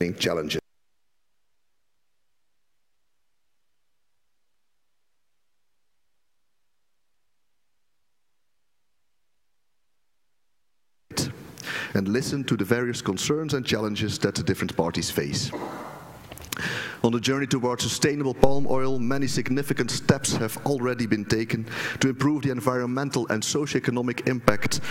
tackling challenges. And listen to the various concerns and challenges that the different parties face. On the journey towards sustainable palm oil, many significant steps have already been taken to improve the environmental and socio-economic impact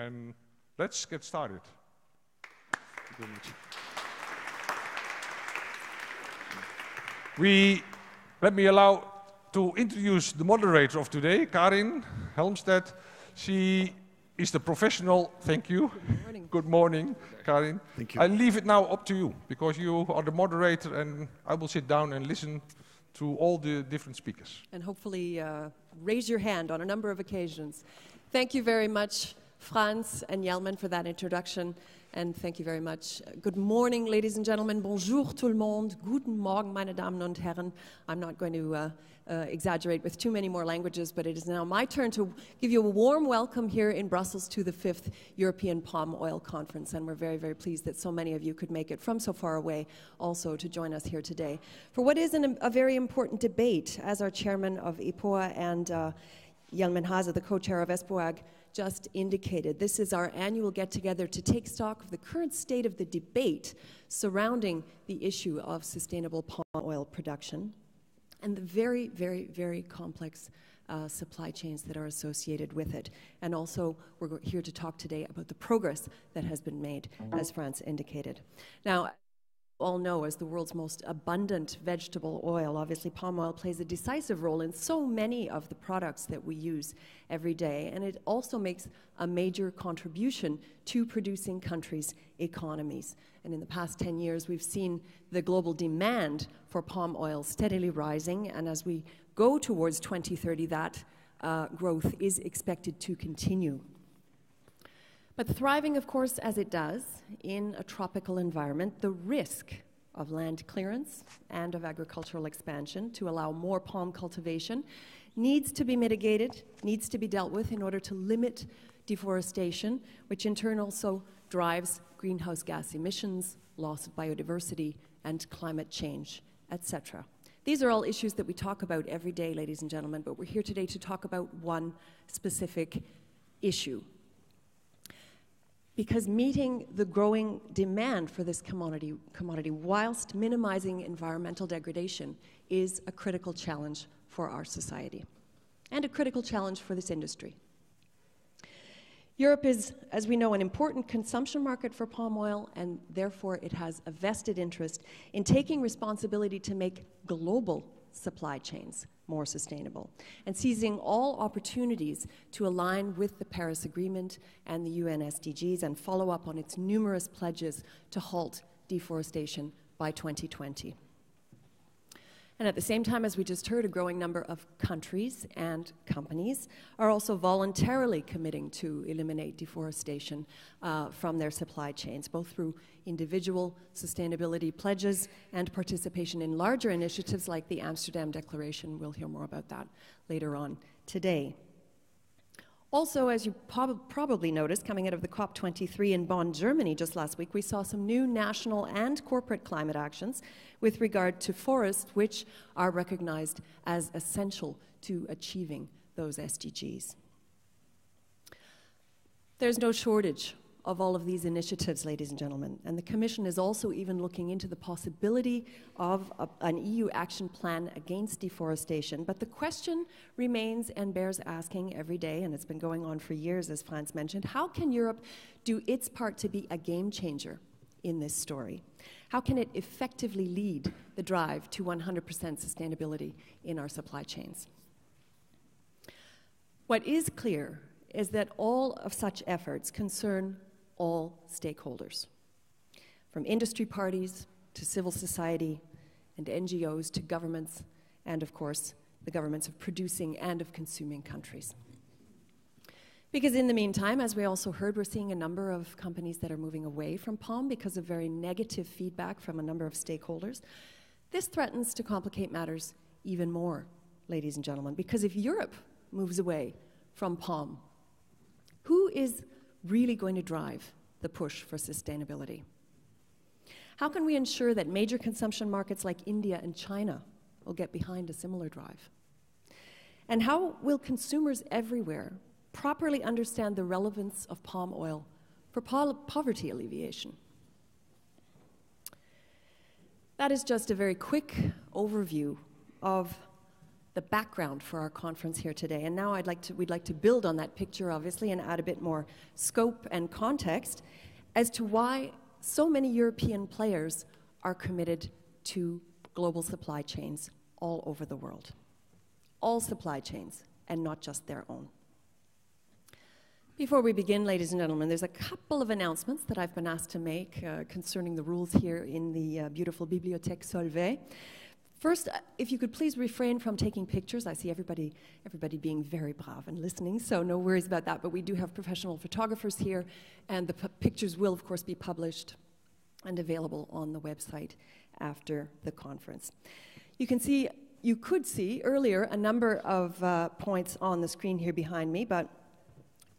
and let's get started. Thank you very much. Let me allow to introduce the moderator of today, Karin Helmstedt. She is the professional. Thank you. Good morning. Good morning, Karin. Thank you. I leave it now up to you because you are the moderator, and I will sit down and listen to all the different speakers. And hopefully raise your hand on a number of occasions. Thank you very much, Frans and Jelmen, for that introduction. And thank you very much. Good morning, ladies and gentlemen. Bonjour tout le monde. Guten Morgen, meine Damen und Herren. I'm not going to exaggerate with too many more languages, but it is now my turn to give you a warm welcome here in Brussels to the 5th European Palm Oil Conference. And we're very, very pleased that so many of you could make it from so far away also to join us here today for what is a very important debate. As our chairman of IPOA and Jelmen Haase, the co-chair of ESPOAG, just indicated, this is our annual get-together to take stock of the current state of the debate surrounding the issue of sustainable palm oil production and the very, very, very complex supply chains that are associated with it. And also, we're here to talk today about the progress that has been made, as Frans indicated. Now, all know, as the world's most abundant vegetable oil, obviously palm oil plays a decisive role in so many of the products that we use every day, and it also makes a major contribution to producing countries' economies. And in the past 10 years, we've seen the global demand for palm oil steadily rising, and as we go towards 2030, that growth is expected to continue. But thriving, of course, as it does in a tropical environment, the risk of land clearance and of agricultural expansion to allow more palm cultivation needs to be mitigated, needs to be dealt with in order to limit deforestation, which in turn also drives greenhouse gas emissions, loss of biodiversity, and climate change, etc. These are all issues that we talk about every day, ladies and gentlemen, but we're here today to talk about one specific issue. Because meeting the growing demand for this commodity whilst minimizing environmental degradation is a critical challenge for our society and a critical challenge for this industry. Europe is, as we know, an important consumption market for palm oil, and therefore it has a vested interest in taking responsibility to make global supply chains more sustainable and seizing all opportunities to align with the Paris Agreement and the UN SDGs and follow up on its numerous pledges to halt deforestation by 2020. And at the same time, as we just heard, a growing number of countries and companies are also voluntarily committing to eliminate deforestation from their supply chains, both through individual sustainability pledges and participation in larger initiatives like the Amsterdam Declaration. We'll hear more about that later on today. Also, as you probably noticed, coming out of the COP23 in Bonn, Germany just last week, we saw some new national and corporate climate actions with regard to forests, which are recognized as essential to achieving those SDGs. There's no shortage of all of these initiatives, ladies and gentlemen, and the Commission is also even looking into the possibility of an EU action plan against deforestation. But the question remains and bears asking every day, and it's been going on for years, as Frans mentioned, how can Europe do its part to be a game changer in this story? How can it effectively lead the drive to 100% sustainability in our supply chains? What is clear is that all of such efforts concern all stakeholders, from industry parties to civil society and NGOs to governments, and of course, the governments of producing and of consuming countries. Because in the meantime, as we also heard, we're seeing a number of companies that are moving away from palm because of very negative feedback from a number of stakeholders. This threatens to complicate matters even more, ladies and gentlemen, because if Europe moves away from palm, who is really going to drive the push for sustainability? How can we ensure that major consumption markets like India and China will get behind a similar drive? And how will consumers everywhere properly understand the relevance of palm oil for poverty alleviation? That is just a very quick overview of the background for our conference here today. And now we'd like to build on that picture, obviously, and add a bit more scope and context as to why so many European players are committed to global supply chains all over the world. All supply chains, and not just their own. Before we begin, ladies and gentlemen, there's a couple of announcements that I've been asked to make concerning the rules here in the beautiful Bibliothèque Solvay. First, if you could please refrain from taking pictures. I see everybody being very brave and listening, so no worries about that. But we do have professional photographers here, and the pictures will, of course, be published and available on the website after the conference. You could see earlier a number of points on the screen here behind me, but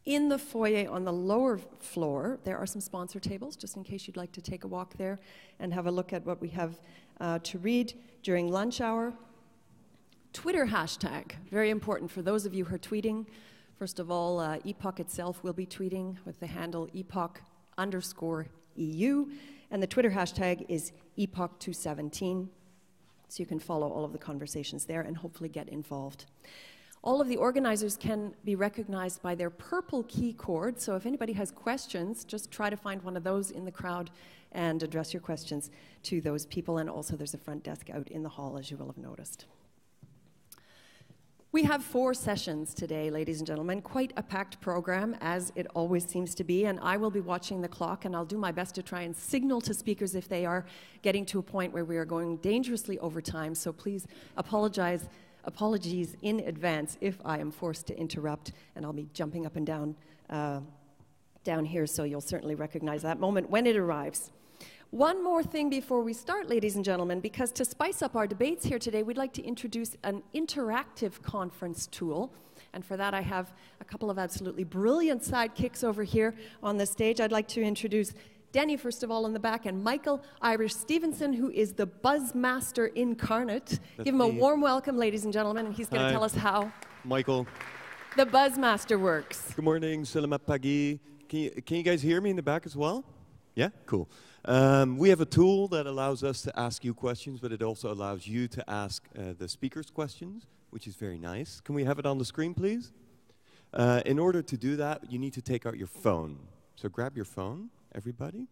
in the foyer on the lower floor, there are some sponsor tables, just in case you'd like to take a walk there and have a look at what we have to read during lunch hour. Twitter hashtag, very important for those of you who are tweeting. First of all, Epoch itself will be tweeting with the handle epoch_EU, and the Twitter hashtag is epoch217, so you can follow all of the conversations there and hopefully get involved. All of the organizers can be recognized by their purple key cord, so if anybody has questions, just try to find one of those in the crowd and address your questions to those people. And also there's a front desk out in the hall, as you will have noticed. We have 4 sessions today, ladies and gentlemen, quite a packed program, as it always seems to be, and I will be watching the clock, and I'll do my best to try and signal to speakers if they are getting to a point where we are going dangerously over time, so please apologies in advance if I am forced to interrupt, and I'll be jumping up and down here, so you'll certainly recognize that moment when it arrives. One more thing before we start, ladies and gentlemen, because to spice up our debates here today, we'd like to introduce an interactive conference tool, and for that I have a couple of absolutely brilliant sidekicks over here on the stage. I'd like to introduce Denny, first of all, in the back, and Michael Irish Stevenson, who is the Buzzmaster incarnate. That's Give him a me. warm welcome, ladies and gentlemen, and he's going to tell us how Michael. the Buzzmaster works. Good morning, Salamat Pagi. Can you guys hear me in the back as well? Yeah? Cool. We have a tool that allows us to ask you questions, but it also allows you to ask the speakers questions, which is very nice. Can we have it on the screen, please? In order to do that, you need to take out your phone. So grab your phone, everybody.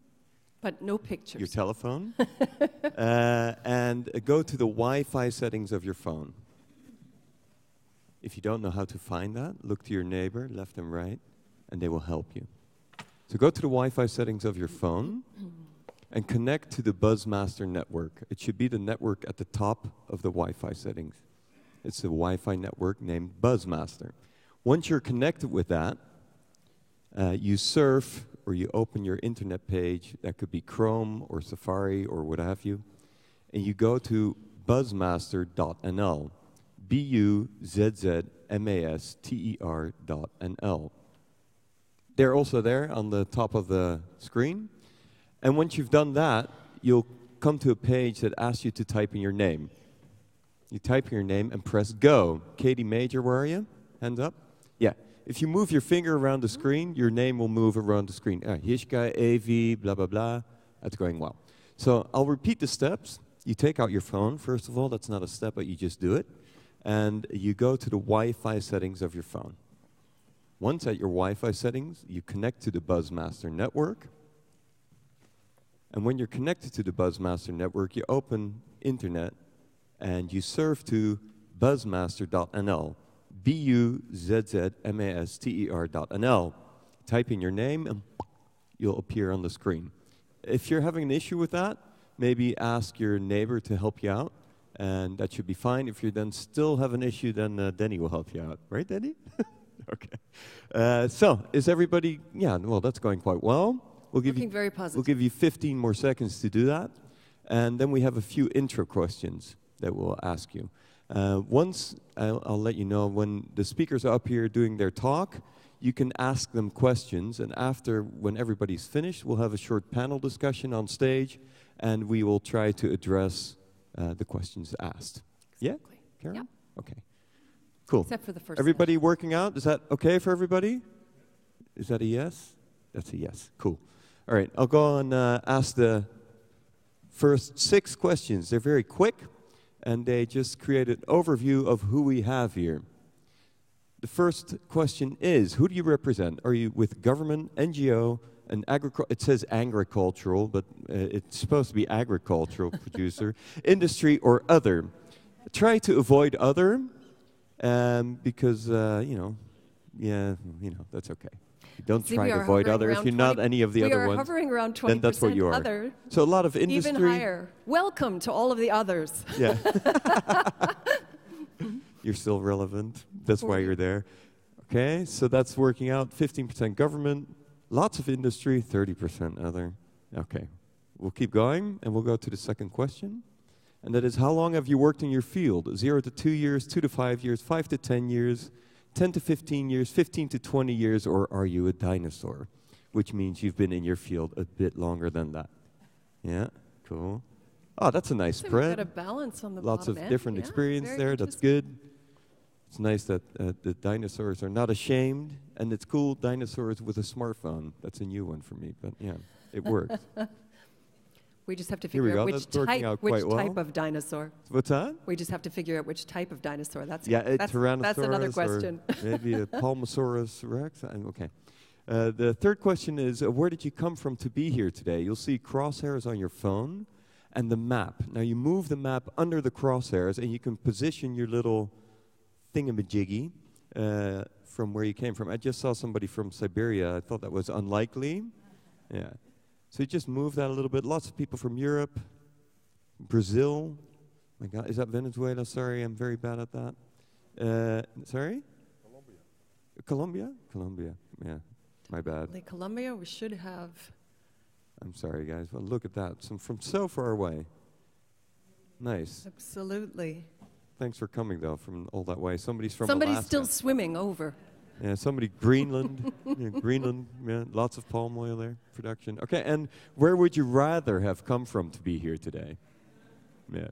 But no pictures. Your telephone. And go to the Wi-Fi settings of your phone. If you don't know how to find that, look to your neighbor, left and right, and they will help you. So go to the Wi-Fi settings of your phone and connect to the Buzzmaster network. It should be the network at the top of the Wi-Fi settings. It's a Wi-Fi network named Buzzmaster. Once you're connected with that, you surf or you open your internet page. That could be Chrome or Safari or what have you. And you go to buzzmaster.nl. buzzmaster.nl. They're also there on the top of the screen. And once you've done that, you'll come to a page that asks you to type in your name. You type in your name and press go. Katie Major, where are you? Hands up. Yeah. If you move your finger around the screen, your name will move around the screen. Hishka, Avi, blah, blah, blah. That's going well. So I'll repeat the steps. You take out your phone, first of all. That's not a step, but you just do it. And you go to the Wi-Fi settings of your phone. Once at your Wi-Fi settings, you connect to the Buzzmaster network. And when you're connected to the Buzzmaster network, you open internet and you surf to buzzmaster.nl. buzzmaster.nl. Type in your name and you'll appear on the screen. If you're having an issue with that, maybe ask your neighbor to help you out, and that should be fine. If you then still have an issue, then Denny will help you out. Right, Denny? Okay. So, is everybody, yeah, well, that's going quite well. Very positive. We'll give you 15 more seconds to do that. And then we have a few intro questions that we'll ask you. Once, I'll let you know, when the speakers are up here doing their talk, you can ask them questions. And after, when everybody's finished, we'll have a short panel discussion on stage, and we will try to address the questions asked. Exactly. Yeah, Karen? Yeah. Okay. Cool. Except for the first Everybody session. working out? Is that okay for everybody? Is that a yes? That's a yes. Cool. All right. I'll go and ask the first 6 questions. They're very quick. and they just create an overview of who we have here. The first question is, who do you represent? Are you with government, NGO, an it says agricultural, but it's supposed to be agricultural producer, industry, or other? Try to avoid other, because, that's okay. Don't try to avoid other. If you're not any of the other ones, hovering around 20% then that's what you are. other. So a lot of industry. Even higher. Welcome to all of the others. Yeah. You're still relevant. That's why you're there. Okay, so that's working out. 15% government, lots of industry, 30% other. Okay, we'll keep going, and we'll go to the second question. And that is, how long have you worked in your field? 0 to 2 years, 2 to 5 years, 5 to 10 years, 10 to 15 years, 15 to 20 years, or are you a dinosaur? Which means you've been in your field a bit longer than that. Yeah, cool. Oh, that's a nice spread. We've got a balance on the Lots of bottom different end. experience there. That's good. It's nice that the dinosaurs are not ashamed, and it's cool, dinosaurs with a smartphone. That's a new one for me, but yeah, it works. We just have to Here we figure out go. which That's working out quite well. type of dinosaur. What's that? We just have to figure out which type of dinosaur. That's Tyrannosaurus. That's another question. Or maybe a Palmasaurus rex. Okay. The third question is, where did you come from to be here today? You'll see crosshairs on your phone and the map. Now you move the map under the crosshairs, and you can position your little thingamajiggy from where you came from. I just saw somebody from Siberia. I thought that was unlikely. Yeah. So you just move that a little bit. Lots of people from Europe, Brazil. My God, is that Venezuela? Sorry, I'm very bad at that. Sorry? Colombia? Colombia, yeah. My bad. Like Colombia, we should have. I'm sorry, guys. Well, look at that. Some from so far away. Nice. Absolutely. Thanks for coming, though, from all that way. Somebody's Somebody's Alaska. still swimming over. Yeah, somebody, Greenland. Greenland, yeah, lots of palm oil there, production. Okay, and where would you rather have come from to be here today? Yeah.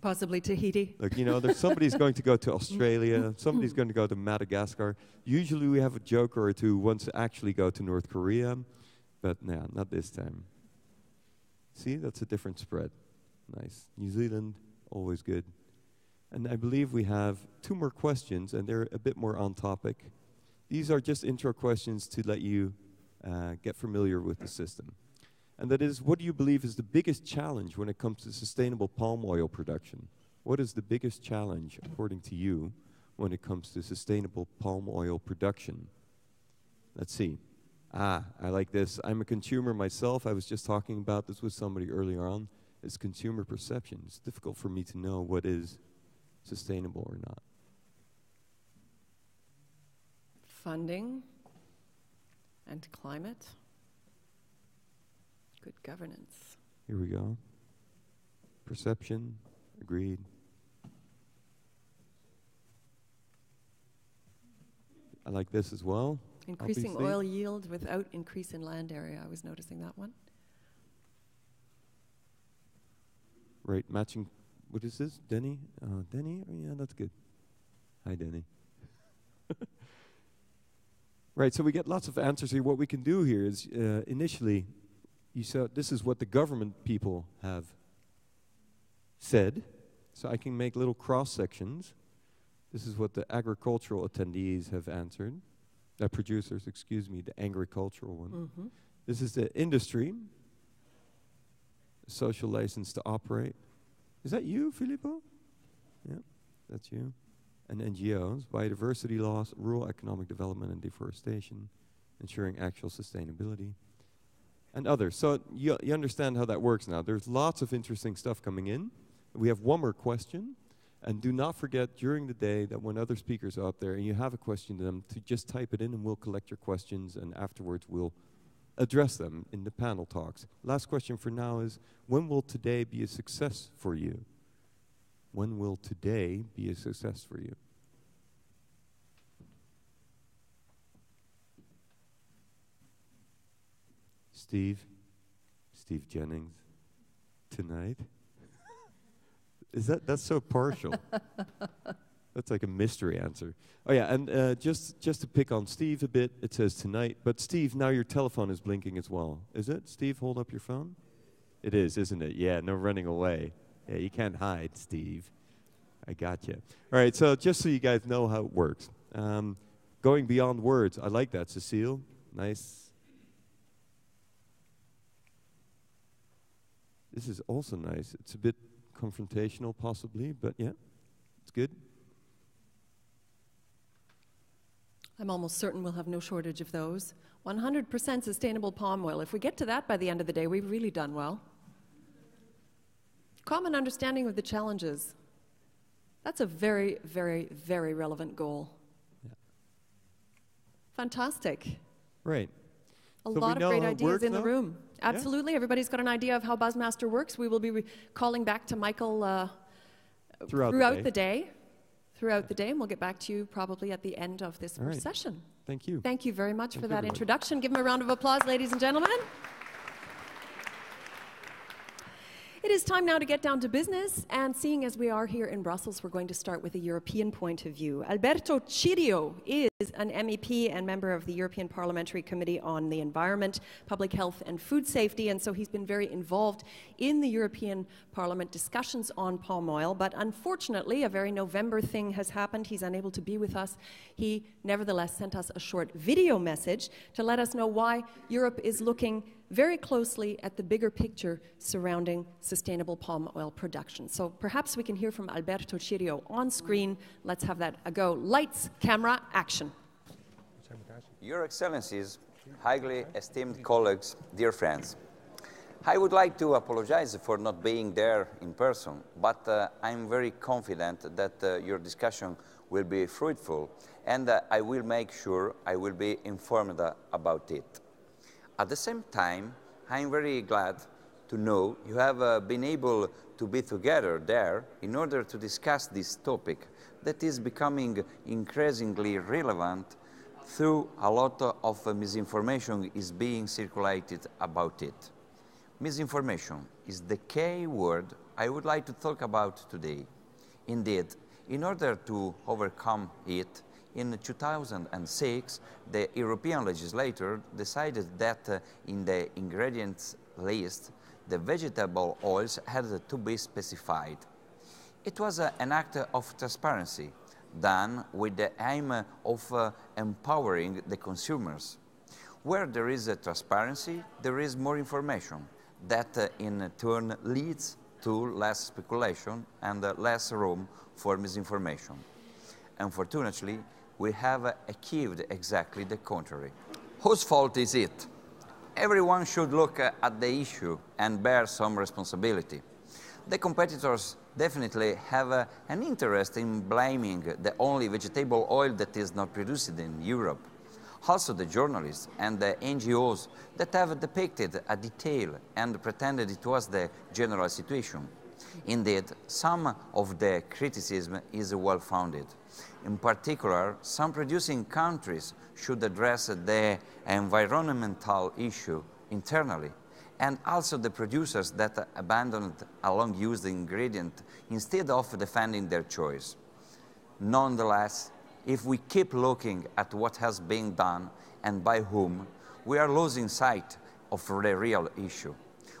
Possibly Tahiti. Like, there's somebody's going to go to Australia, somebody's going to go to Madagascar. Usually we have a joker or two who wants to actually go to North Korea, but no, not this time. See, that's a different spread. Nice. New Zealand, always good. And I believe we have 2 more questions, and they're a bit more on topic. These are just intro questions to let you get familiar with the system. And that is, what do you believe is the biggest challenge when it comes to sustainable palm oil production? What is the biggest challenge, according to you, when it comes to sustainable palm oil production? Let's see. I like this. I'm a consumer myself. I was just talking about this with somebody earlier on. It's consumer perception. It's difficult for me to know what is sustainable or not. Funding and climate. Good governance. Here we go. Perception, agreed. I like this as well. Increasing obviously. oil yield without increase in land area. I was noticing that one. Right, matching. What is this? Denny? Denny? Oh, yeah, that's good. Hi, Denny. Right, so we get lots of answers here. What we can do here is, initially, you saw this is what the government people have said. So I can make little cross sections. This is what the agricultural attendees have answered. Producers, excuse me, the agricultural one. Mm-hmm. This is the industry. Social license to operate. Is that you, Filippo? Yeah, that's you. And NGOs, biodiversity loss, rural economic development and deforestation, ensuring actual sustainability, and others. So you understand how that works now. There's lots of interesting stuff coming in. We have one more question. And do not forget during the day that when other speakers are up there and you have a question to them, to just type it in and we'll collect your questions, and afterwards we'll address them in the panel talks. Last question for now is, when will today be a success for you? When will today be a success for you? Steve Jennings, tonight? That's so partial. That's like a mystery answer. Oh yeah, and just to pick on Steve a bit, it says tonight. But Steve, now your telephone is blinking as well. Is it? Steve, hold up your phone. It is, isn't it? Yeah, no running away. Yeah, you can't hide, Steve. I got you. All right, so just so you guys know how it works. Going beyond words. I like that, Cecile. Nice. This is also nice. It's a bit confrontational, possibly, but yeah, it's good. I'm almost certain we'll have no shortage of those. 100% sustainable palm oil. If we get to that by the end of the day, we've really done well. Common understanding of the challenges. That's a very, very, very relevant goal. Yeah. Fantastic. Right. A lot of great ideas in the room. Absolutely. Yeah. Everybody's got an idea of how Buzzmaster works. We will be calling back to Michael throughout the day. And we'll get back to you probably at the end of this first session. Thank you. Thank you very much for that introduction. Give him a round of applause, ladies and gentlemen. It is time now to get down to business, and seeing as we are here in Brussels, we're going to start with a European point of view. Alberto Cirio is an MEP and member of the European Parliamentary Committee on the Environment, Public Health and Food Safety, and so he's been very involved in the European Parliament discussions on palm oil, but unfortunately a very November thing has happened. He's unable to be with us. He nevertheless sent us a short video message to let us know why Europe is looking very closely at the bigger picture surrounding sustainable palm oil production. So perhaps we can hear from Alberto Cirio on screen. Let's have that a go. Lights, camera, action. Your Excellencies, highly esteemed colleagues, dear friends, I would like to apologize for not being there in person, but I'm very confident that your discussion will be fruitful, and I will make sure I will be informed about it. At the same time, I'm very glad to know you have been able to be together there in order to discuss this topic that is becoming increasingly relevant through a lot of misinformation is being circulated about it. Misinformation is the key word I would like to talk about today. Indeed, in order to overcome it, in 2006, the European legislator decided that in the ingredients list, the vegetable oils had to be specified. It was an act of transparency done with the aim of empowering the consumers. Where there is a transparency, there is more information that in turn leads to less speculation and less room for misinformation. Unfortunately, we have achieved exactly the contrary. Whose fault is it? Everyone should look at the issue and bear some responsibility. The competitors definitely have an interest in blaming the only vegetable oil that is not produced in Europe. Also the journalists and the NGOs that have depicted a detail and pretended it was the general situation. Indeed, some of the criticism is well-founded. In particular, some producing countries should address the environmental issue internally, and also the producers that abandoned a long-used ingredient instead of defending their choice. Nonetheless, if we keep looking at what has been done and by whom, we are losing sight of the real issue.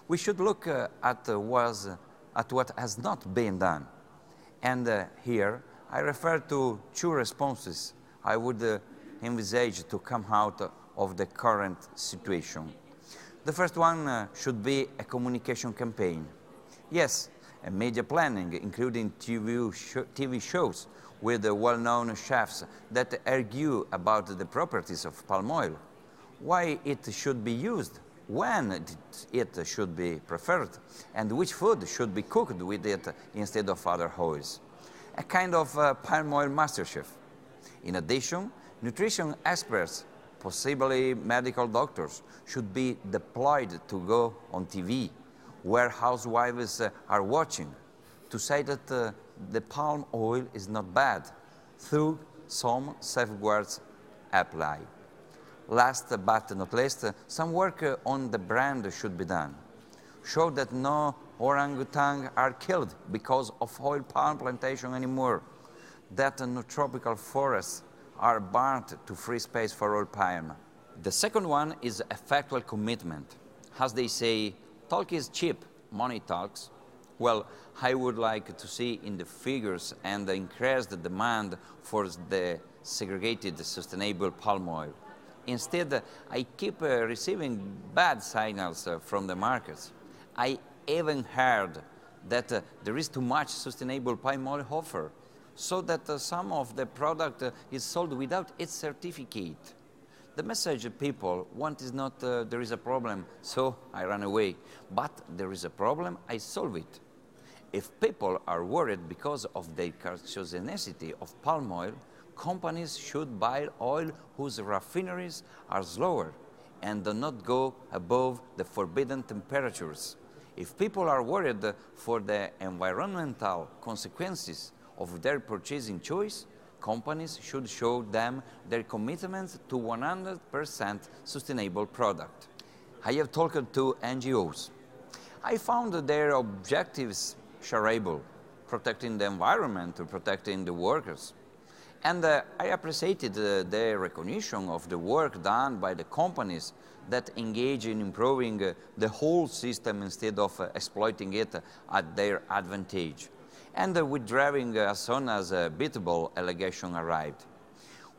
We should look at what has not been done. And here, I refer to two responses I would envisage to come out of the current situation. The first one should be a communication campaign. Yes, a media planning, including TV shows with well-known chefs that argue about the properties of palm oil, why it should be used, when it should be preferred, and which food should be cooked with it instead of other oils. A kind of palm oil masterchef. In addition, nutrition experts, possibly medical doctors, should be deployed to go on TV, where housewives are watching, to say that the palm oil is not bad, through some safeguards apply. Last but not least, some work on the brand should be done. Show that no orangutan are killed because of oil palm plantation anymore, that no tropical forests are burnt to free space for oil palm. The second one is a factual commitment. As they say, talk is cheap, money talks. Well, I would like to see in the figures and increase the demand for the segregated sustainable palm oil. Instead, I keep receiving bad signals from the markets. I even heard that there is too much sustainable palm oil offer, so that some of the product is sold without its certificate. The message people want is not there is a problem, so I run away, but there is a problem, I solve it. If people are worried because of the carcinogenicity of palm oil, companies should buy oil whose refineries are slower and do not go above the forbidden temperatures. If people are worried for the environmental consequences of their purchasing choice, companies should show them their commitment to 100% sustainable product. I have talked to NGOs. I found their objectives shareable, protecting the environment, protecting the workers. And I appreciated the recognition of the work done by the companies that engage in improving the whole system instead of exploiting it at their advantage, and withdrawing as soon as a beatable allegation arrived.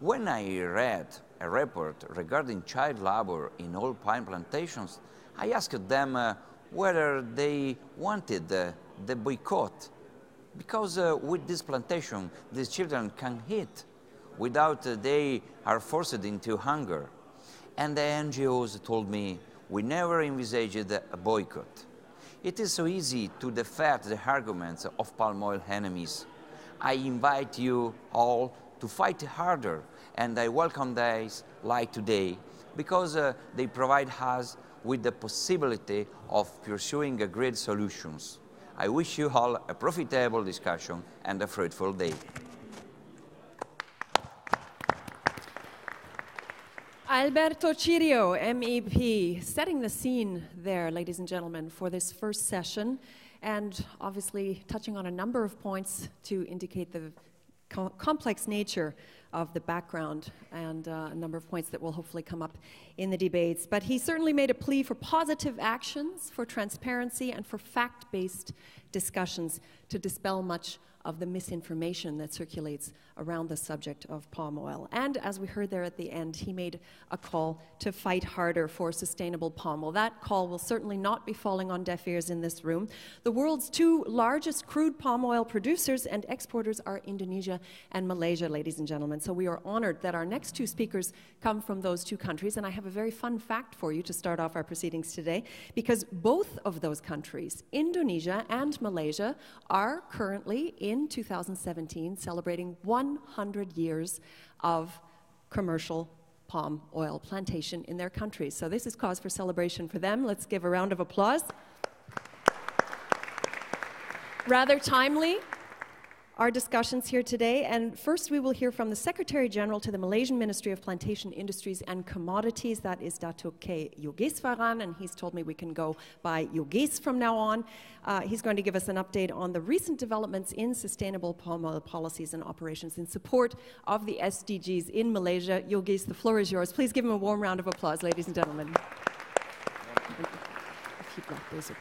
When I read a report regarding child labor in oil palm plantations, I asked them whether they wanted the boycott, because with this plantation, these children can eat without they are forced into hunger. And the NGOs told me, we never envisaged a boycott. It is so easy to defeat the arguments of palm oil enemies. I invite you all to fight harder, and I welcome days like today, because they provide us with the possibility of pursuing agreed solutions. I wish you all a profitable discussion and a fruitful day. Alberto Cirio, MEP, setting the scene there, ladies and gentlemen, for this first session, and obviously touching on a number of points to indicate the complex nature of the background, and a number of points that will hopefully come up in the debates. But he certainly made a plea for positive actions, for transparency, and for fact-based discussions to dispel much of the misinformation that circulates around the subject of palm oil. And as we heard there at the end, he made a call to fight harder for sustainable palm oil. That call will certainly not be falling on deaf ears in this room. The world's two largest crude palm oil producers and exporters are Indonesia and Malaysia, ladies and gentlemen. So we are honored that our next two speakers come from those two countries. And I have a very fun fact for you to start off our proceedings today, because both of those countries, Indonesia and Malaysia, are currently in 2017 celebrating 100 years of commercial palm oil plantation in their countries. So this is cause for celebration for them. Let's give a round of applause. Rather timely, our discussions here today, and first we will hear from the Secretary General to the Malaysian Ministry of Plantation Industries and Commodities. That is Datuk K. Yogeswaran, and he's told me we can go by Yoges from now on. He's going to give us an update on the recent developments in sustainable palm oil policies and operations in support of the SDGs in Malaysia. Yoges, the floor is yours. Please give him a warm round of applause, ladies and gentlemen. If you'd like, those are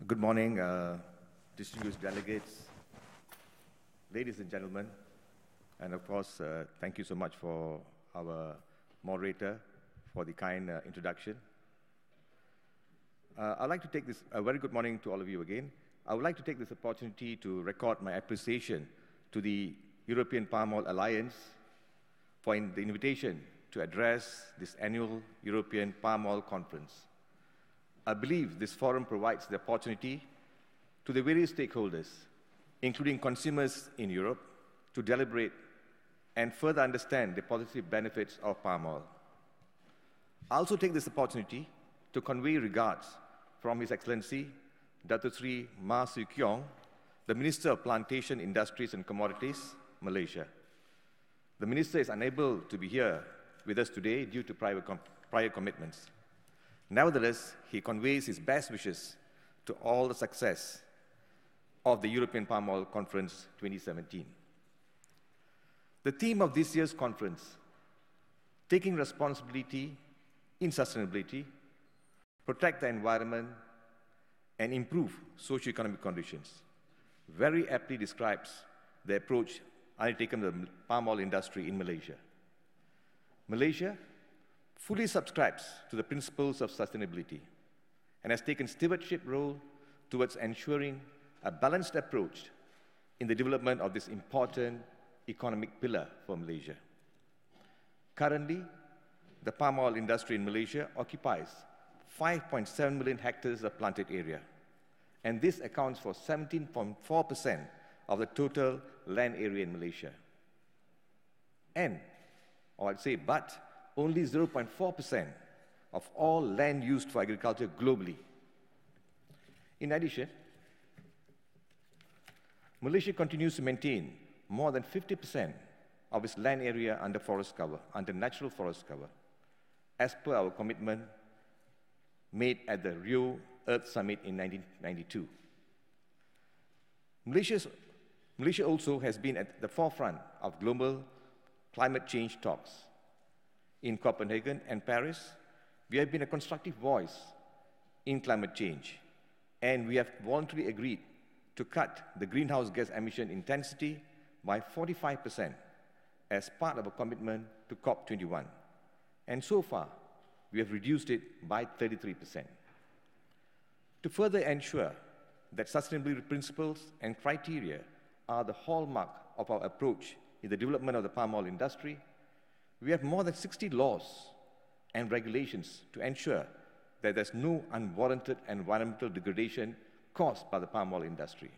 Good morning, distinguished delegates, ladies and gentlemen, and of course, thank you so much for our moderator for the kind introduction. I'd like to take this, a very good morning to all of you again. I would like to take this opportunity to record my appreciation to the European Palm Oil Alliance for the invitation to address this annual European Palm Oil Conference. I believe this forum provides the opportunity to the various stakeholders, including consumers in Europe, to deliberate and further understand the positive benefits of palm oil. I also take this opportunity to convey regards from His Excellency Datuk Sri Ma Siew Keong, the Minister of Plantation Industries and Commodities, Malaysia. The Minister is unable to be here with us today due to prior commitments. Nevertheless, he conveys his best wishes to all the success of the European Palm Oil Conference 2017. The theme of this year's conference, taking responsibility in sustainability, protect the environment, and improve socio-economic conditions, very aptly describes the approach undertaken by the palm oil industry in Malaysia. Malaysia fully subscribes to the principles of sustainability and has taken stewardship role towards ensuring a balanced approach in the development of this important economic pillar for Malaysia. Currently, the palm oil industry in Malaysia occupies 5.7 million hectares of planted area, and this accounts for 17.4% of the total land area in Malaysia. But only 0.4% of all land used for agriculture globally. In addition, Malaysia continues to maintain more than 50% of its land area under forest cover, under natural forest cover, as per our commitment made at the Rio Earth Summit in 1992. Malaysia also has been at the forefront of global climate change talks. In Copenhagen and Paris, we have been a constructive voice in climate change, and we have voluntarily agreed to cut the greenhouse gas emission intensity by 45% as part of a commitment to COP21. And so far, we have reduced it by 33%. To further ensure that sustainability principles and criteria are the hallmark of our approach in the development of the palm oil industry, we have more than 60 laws and regulations to ensure that there's no unwarranted environmental degradation caused by the palm oil industry.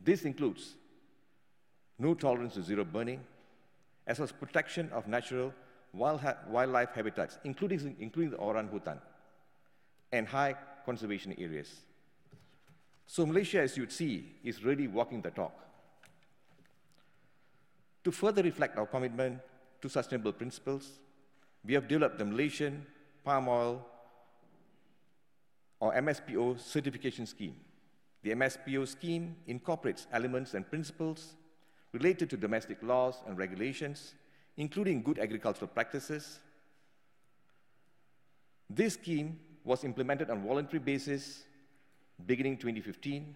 This includes no tolerance to zero burning, as well as protection of natural wildlife habitats, including the orang hutan, and high conservation areas. So Malaysia, as you'd see, is really walking the talk. To further reflect our commitment to sustainable principles, we have developed the Malaysian Palm Oil or MSPO certification scheme. The MSPO scheme incorporates elements and principles related to domestic laws and regulations, including good agricultural practices. This scheme was implemented on a voluntary basis beginning 2015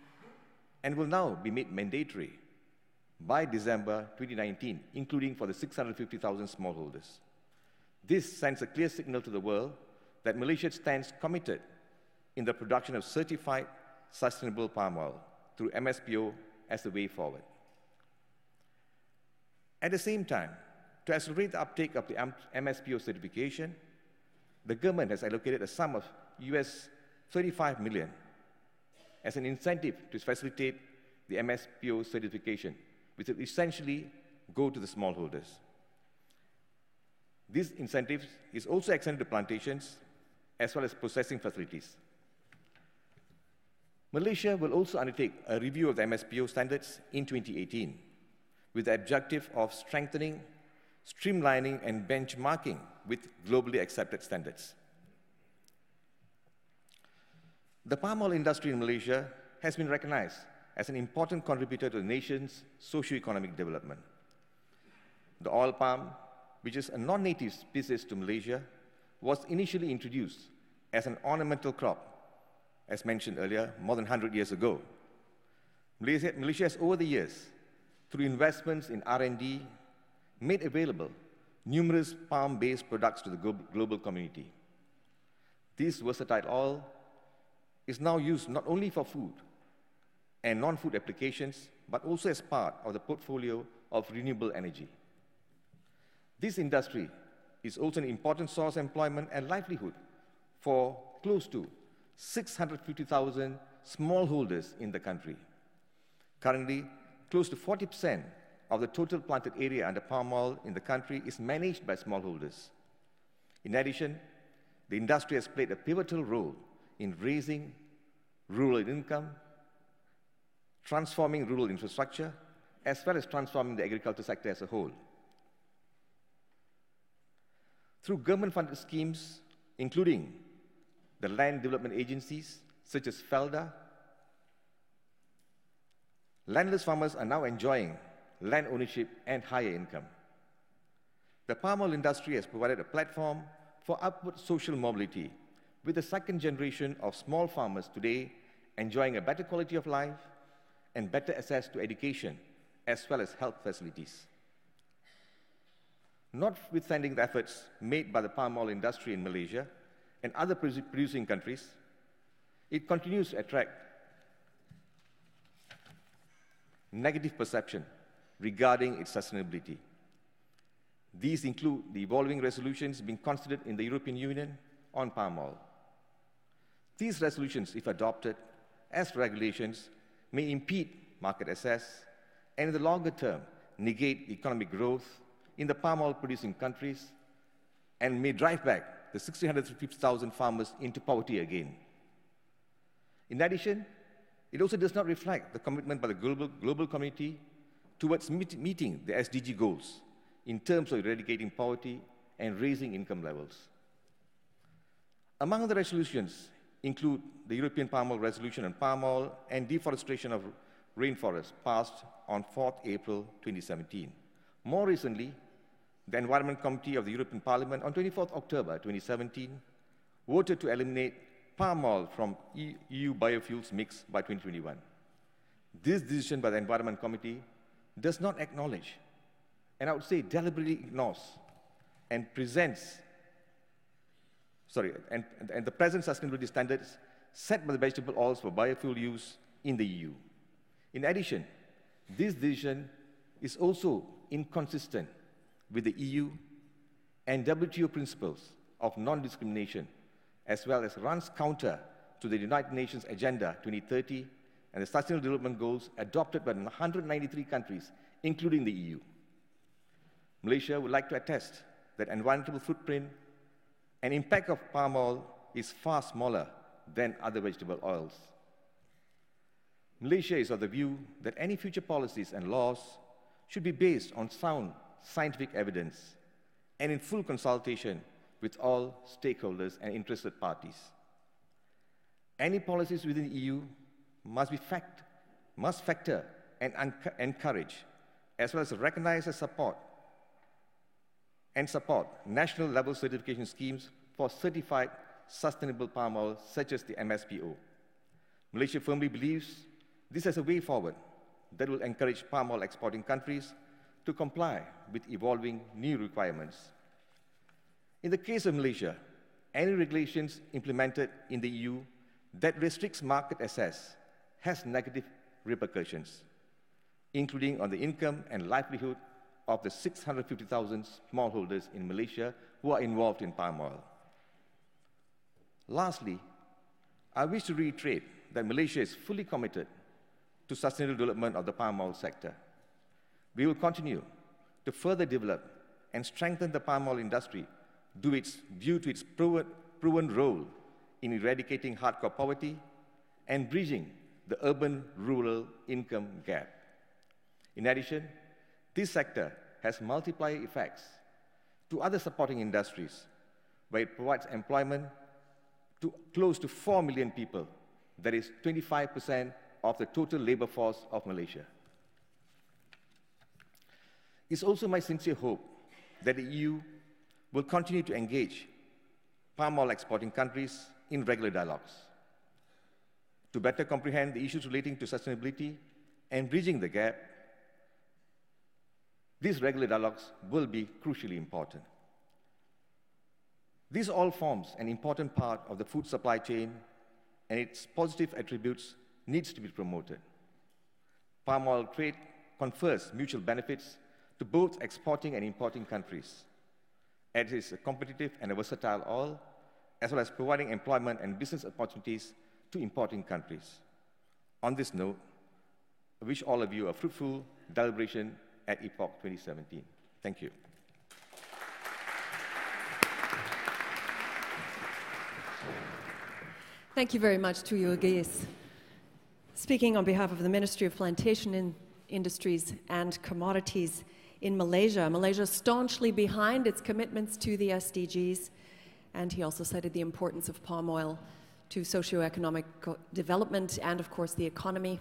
and will now be made mandatory by December 2019, including for the 650,000 smallholders. This sends a clear signal to the world that Malaysia stands committed in the production of certified sustainable palm oil through MSPO as the way forward. At the same time, to accelerate the uptake of the MSPO certification, the government has allocated a sum of US $35 million as an incentive to facilitate the MSPO certification, which will essentially go to the smallholders. This incentive is also extended to plantations as well as processing facilities. Malaysia will also undertake a review of the MSPO standards in 2018 with the objective of strengthening, streamlining, and benchmarking with globally accepted standards. The palm oil industry in Malaysia has been recognized as an important contributor to the nation's socio-economic development. The oil palm, which is a non-native species to Malaysia, was initially introduced as an ornamental crop, as mentioned earlier, more than 100 years ago. Malaysia has, over the years, through investments in R&D, made available numerous palm-based products to the global community. This versatile oil is now used not only for food and non-food applications, but also as part of the portfolio of renewable energy. This industry is also an important source of employment and livelihood for close to 650,000 smallholders in the country. Currently, close to 40% of the total planted area under palm oil in the country is managed by smallholders. In addition, the industry has played a pivotal role in raising rural income, transforming rural infrastructure, as well as transforming the agriculture sector as a whole. Through government-funded schemes, including the land development agencies, such as FELDA, landless farmers are now enjoying land ownership, and higher income. The palm oil industry has provided a platform for upward social mobility, with the second generation of small farmers today enjoying a better quality of life and better access to education, as well as health facilities. Notwithstanding the efforts made by the palm oil industry in Malaysia and other producing countries, it continues to attract negative perception regarding its sustainability. These include the evolving resolutions being considered in the European Union on palm oil. These resolutions, if adopted as regulations, may impede market access and in the longer term negate economic growth in the palm oil producing countries and may drive back the 650,000 farmers into poverty again. In addition, it also does not reflect the commitment by the global community towards meeting the SDG goals in terms of eradicating poverty and raising income levels. Among the resolutions include the European Palm Oil Resolution on Palm Oil and Deforestation of Rainforests, passed on 4th April 2017. More recently, the Environment Committee of the European Parliament on 24th October 2017 voted to eliminate palm oil from EU biofuels mix by 2021. This decision by the Environment Committee does not acknowledge, and I would say deliberately ignores, and the present sustainability standards set by the vegetable oils for biofuel use in the EU. In addition, this decision is also inconsistent with the EU and WTO principles of non-discrimination, as well as runs counter to the United Nations Agenda 2030 and the Sustainable Development Goals adopted by 193 countries, including the EU. Malaysia would like to attest that environmental footprint and impact of palm oil is far smaller than other vegetable oils. Malaysia is of the view that any future policies and laws should be based on sound scientific evidence and in full consultation with all stakeholders and interested parties. Any policies within the EU must factor and encourage, as well as recognize and support national level certification schemes for certified sustainable palm oil, such as the MSPO. Malaysia firmly believes this is a way forward that will encourage palm oil exporting countries to comply with evolving new requirements. In the case of Malaysia, any regulations implemented in the EU that restricts market access has negative repercussions, including on the income and livelihood of the 650,000 smallholders in Malaysia who are involved in palm oil. Lastly, I wish to reiterate that Malaysia is fully committed to sustainable development of the palm oil sector. We will continue to further develop and strengthen the palm oil industry due to its proven role in eradicating hardcore poverty and bridging the urban-rural income gap. In addition, this sector has multiplier effects to other supporting industries, where it provides employment to close to 4 million people, that is 25% of the total labor force of Malaysia. It's also my sincere hope that the EU will continue to engage palm oil exporting countries in regular dialogues to better comprehend the issues relating to sustainability and bridging the gap. These regular dialogues will be crucially important. This all forms an important part of the food supply chain, and its positive attributes needs to be promoted. Palm oil trade confers mutual benefits to both exporting and importing countries. It is a competitive and a versatile oil, as well as providing employment and business opportunities to importing countries. On this note, I wish all of you a fruitful deliberation at EPOC 2017. Thank you. Thank you very much to you, Gais. Speaking on behalf of the Ministry of Plantation Industries and Commodities in Malaysia, Malaysia is staunchly behind its commitments to the SDGs, and he also cited the importance of palm oil to socioeconomic development and, of course, the economy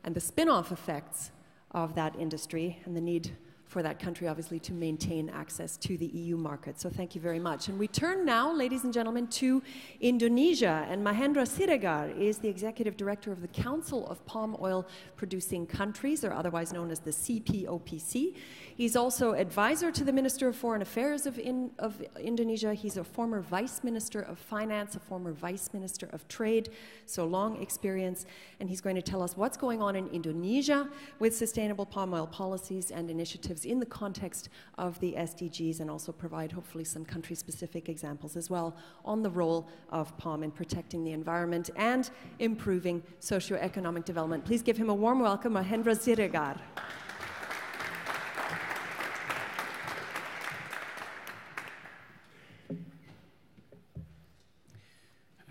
and the spin-off effects of that industry and the need for that country, obviously, to maintain access to the EU market. So thank you very much. And we turn now, ladies and gentlemen, to Indonesia. And Mahendra Siregar is the Executive Director of the Council of Palm Oil Producing Countries, or otherwise known as the CPOPC. He's also advisor to the Minister of Foreign Affairs of Indonesia. He's a former Vice Minister of Finance, a former Vice Minister of Trade, so long experience. And he's going to tell us what's going on in Indonesia with sustainable palm oil policies and initiatives in the context of the SDGs, and also provide hopefully some country-specific examples as well on the role of palm in protecting the environment and improving socio-economic development. Please give him a warm welcome, Mahendra Siregar.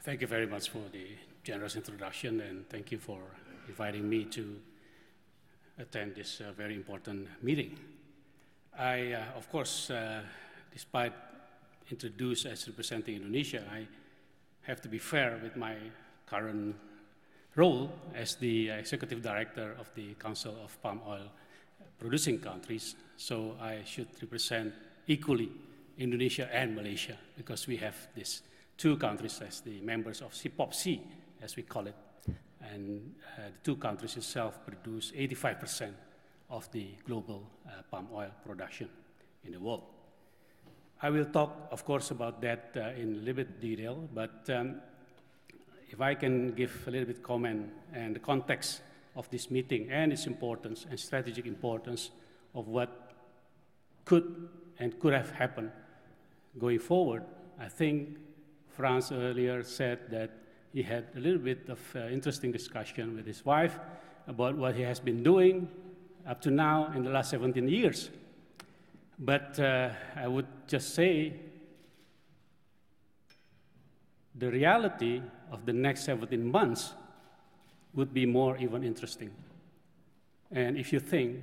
Thank you very much for the generous introduction, and thank you for inviting me to attend this very important meeting. I, of course, despite introduced as representing Indonesia, I have to be fair with my current role as the Executive Director of the Council of Palm Oil Producing Countries. So I should represent equally Indonesia and Malaysia, because we have these two countries as the members of CPOPC, as we call it. And the two countries itself produce 85% of the global palm oil production in the world. I will talk, of course, about that in a little bit detail, but if I can give a little bit comment and the context of this meeting and its importance and strategic importance of what could and could have happened going forward. I think Frans earlier said that he had a little bit of interesting discussion with his wife about what he has been doing up to now in the last 17 years. But I would just say the reality of the next 17 months would be more even interesting. And if you think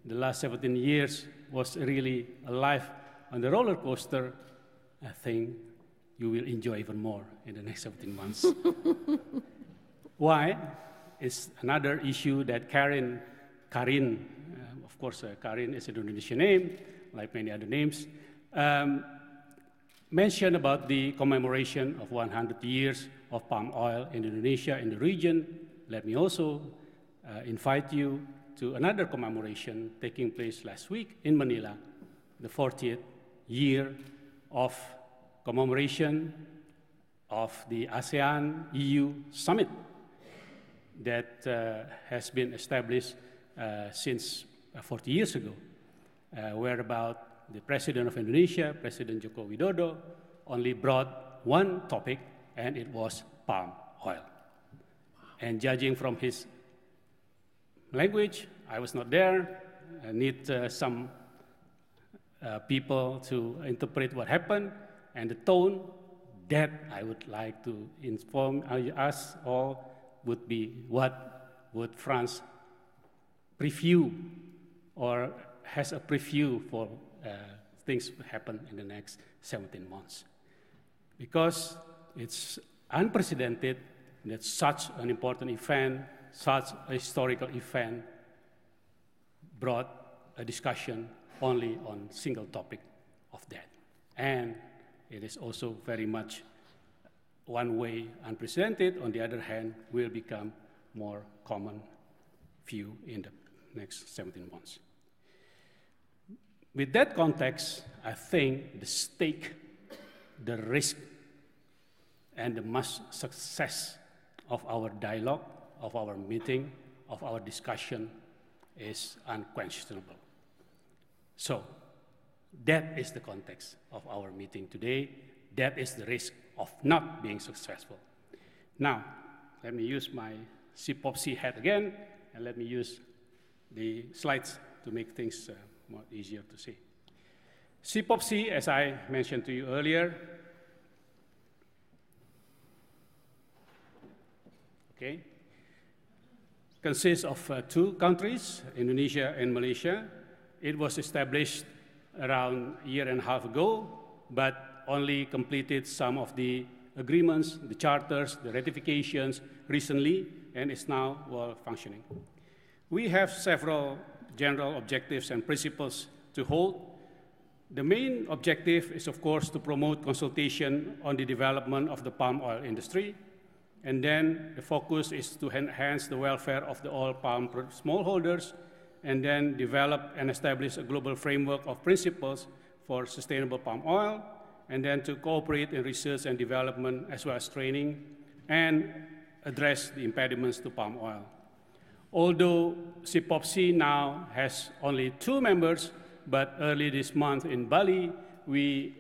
the last 17 years was really a life on the roller coaster, I think you will enjoy even more in the next 17 months. Why? It's another issue that Karin, of course, Karin is an Indonesian name, like many other names, mentioned about the commemoration of 100 years of palm oil in Indonesia, in the region. Let me also invite you to another commemoration taking place last week in Manila, the 40th year of commemoration of the ASEAN-EU summit that has been established since 40 years ago, where about the President of Indonesia, President Joko Widodo, only brought one topic, and it was palm oil. And judging from his language, I was not there. I need some people to interpret what happened, and the tone that I would like to inform us all would be what would France preview or has a preview for things to happen in the next 17 months. Because it's unprecedented that such an important event, such a historical event, brought a discussion only on single topic of that. And it is also very much one way unprecedented. On the other hand, will become more common view in the next 17 months. With that context, I think the stake, the risk, and the much success of our dialogue, of our meeting, of our discussion is unquestionable. So, that is the context of our meeting today. That is the risk of not being successful. Now, let me use my CPOPC hat again, and let me use the slides to make things more easier to see. CPOPC, as I mentioned to you earlier, okay, consists of two countries, Indonesia and Malaysia. It was established around a year and a half ago, but only completed some of the agreements, the charters, the ratifications recently, and is now well functioning. We have several general objectives and principles to hold. The main objective is, of course, to promote consultation on the development of the palm oil industry. And then the focus is to enhance the welfare of the oil palm smallholders, and then develop and establish a global framework of principles for sustainable palm oil, and then to cooperate in research and development as well as training, and address the impediments to palm oil. Although CIPOPC now has only 2 members, but early this month in Bali, we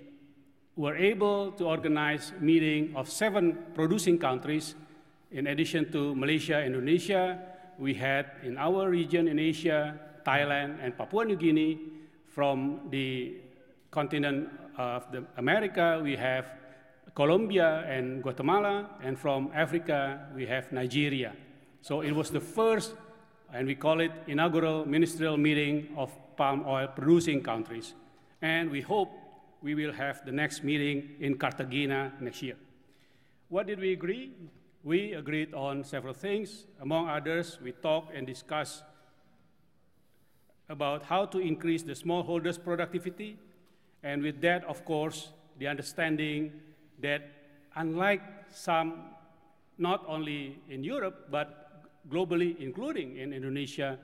were able to organize a meeting of 7 producing countries. In addition to Malaysia, Indonesia, we had in our region in Asia, Thailand and Papua New Guinea. From the continent of America, we have Colombia and Guatemala, and from Africa, we have Nigeria. So it was the first, and we call it inaugural ministerial meeting of palm oil producing countries. And we hope we will have the next meeting in Cartagena next year. What did we agree? We agreed on several things. Among others, we talked and discussed about how to increase the smallholders' productivity. And with that, of course, the understanding that unlike some, not only in Europe, but globally, including in Indonesia,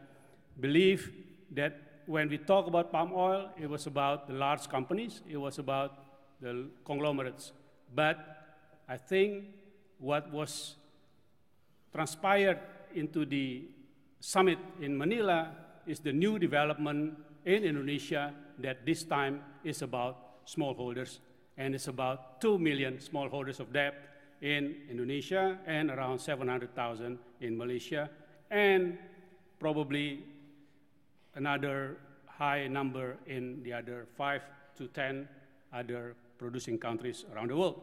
believe that when we talk about palm oil, it was about the large companies, it was about the conglomerates. But I think what was transpired into the summit in Manila is the new development in Indonesia that this time is about smallholders, and it's about 2 million smallholders of debt in Indonesia and around 700,000 in Malaysia, and probably another high number in the other 5 to 10 other producing countries around the world.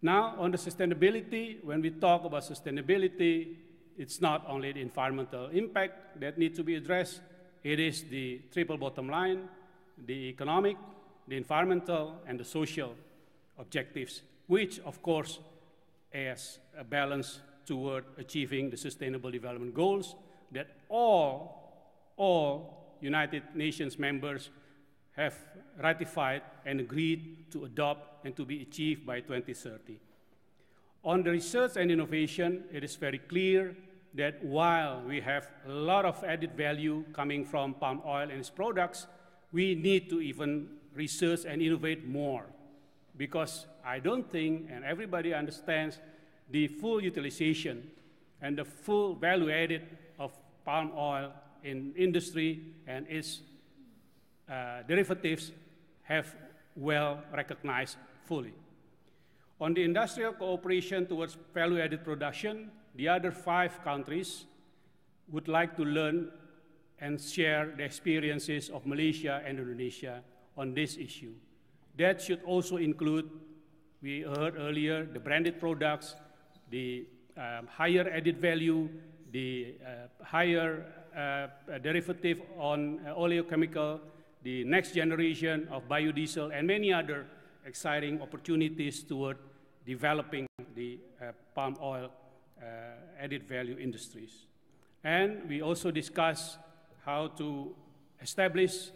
Now, on the sustainability, when we talk about sustainability, it's not only the environmental impact that needs to be addressed, it is the triple bottom line, the economic, the environmental, and the social objectives, which, of course, is a balance toward achieving the Sustainable Development Goals that all United Nations members have ratified and agreed to adopt and to be achieved by 2030. On the research and innovation, it is very clear that while we have a lot of added value coming from palm oil and its products, we need to even research and innovate more, because I don't think, and everybody understands, the full utilization and the full value added of palm oil in industry and its derivatives have well recognized fully. On the industrial cooperation towards value-added production, the other 5 countries would like to learn and share the experiences of Malaysia and Indonesia on this issue. That should also include, we heard earlier, the branded products, the higher added value, the higher derivative on oleochemical, the next generation of biodiesel, and many other exciting opportunities toward developing the palm oil added value industries. And we also discussed how to establish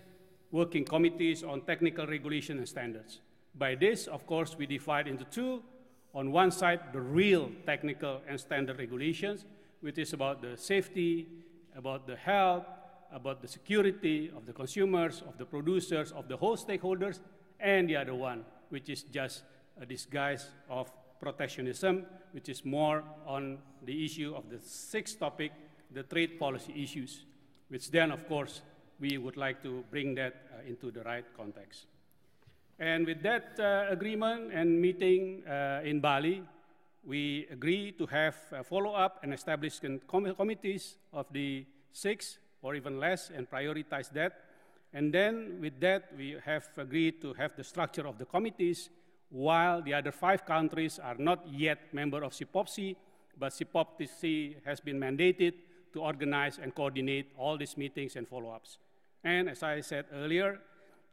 working committees on technical regulation and standards. By this, of course, we divide into 2. On one side, the real technical and standard regulations, which is about the safety, about the health, about the security of the consumers, of the producers, of the whole stakeholders, and the other one, which is just a disguise of protectionism, which is more on the issue of the 6th topic, the trade policy issues, which then, of course, we would like to bring that into the right context. And with that agreement and meeting in Bali, we agree to have a follow-up and establish committees of the 6 or even less and prioritize that. And then with that, we have agreed to have the structure of the committees while the other 5 countries are not yet member of CIPOPC, but CIPOPC has been mandated to organize and coordinate all these meetings and follow-ups. And as I said earlier,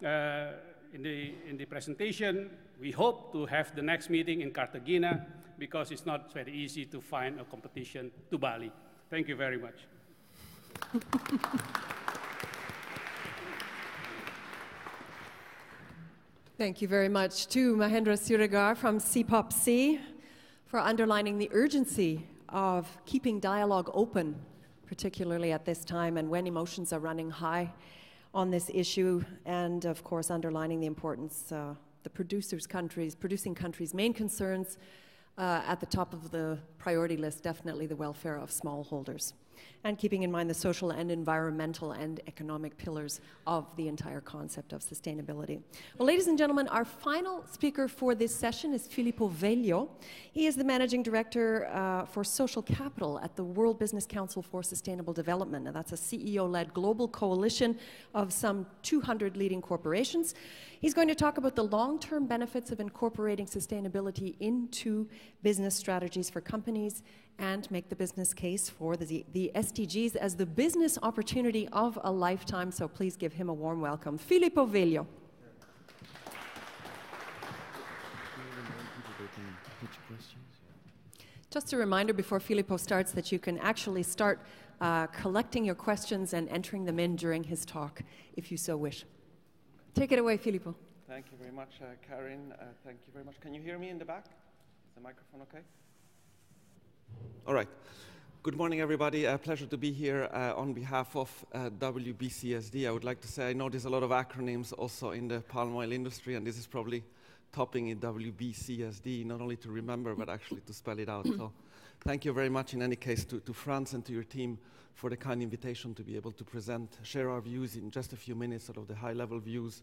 in the presentation, we hope to have the next meeting in Cartagena because it's not very easy to find a competition to Bali. Thank you very much. Thank you very much to Mahendra Sirigar from CPOP-C for underlining the urgency of keeping dialogue open, particularly at this time and when emotions are running high on this issue, and of course underlining the importance, the producing countries' main concerns at the top of the priority list, definitely the welfare of smallholders, and keeping in mind the social and environmental and economic pillars of the entire concept of sustainability. Well, ladies and gentlemen, our final speaker for this session is Filippo Veglio. He is the Managing Director for Social Capital at the World Business Council for Sustainable Development. And that's a CEO-led global coalition of some 200 leading corporations. He's going to talk about the long-term benefits of incorporating sustainability into business strategies for companies and make the business case for the SDGs as the business opportunity of a lifetime. So please give him a warm welcome. Filippo Veglio. Just a reminder before Filippo starts that you can actually start collecting your questions and entering them in during his talk, if you so wish. Take it away, Filippo. Thank you very much, Karin. Thank you very much. Can you hear me in the back? Is the microphone okay? All right. Good morning, everybody. Pleasure to be here on behalf of WBCSD. I would like to say I know there's a lot of acronyms also in the palm oil industry, and this is probably topping in WBCSD, not only to remember, but actually to spell it out. So thank you very much, in any case, to Franz and to your team for the kind invitation to be able to share our views in just a few minutes, sort of the high-level views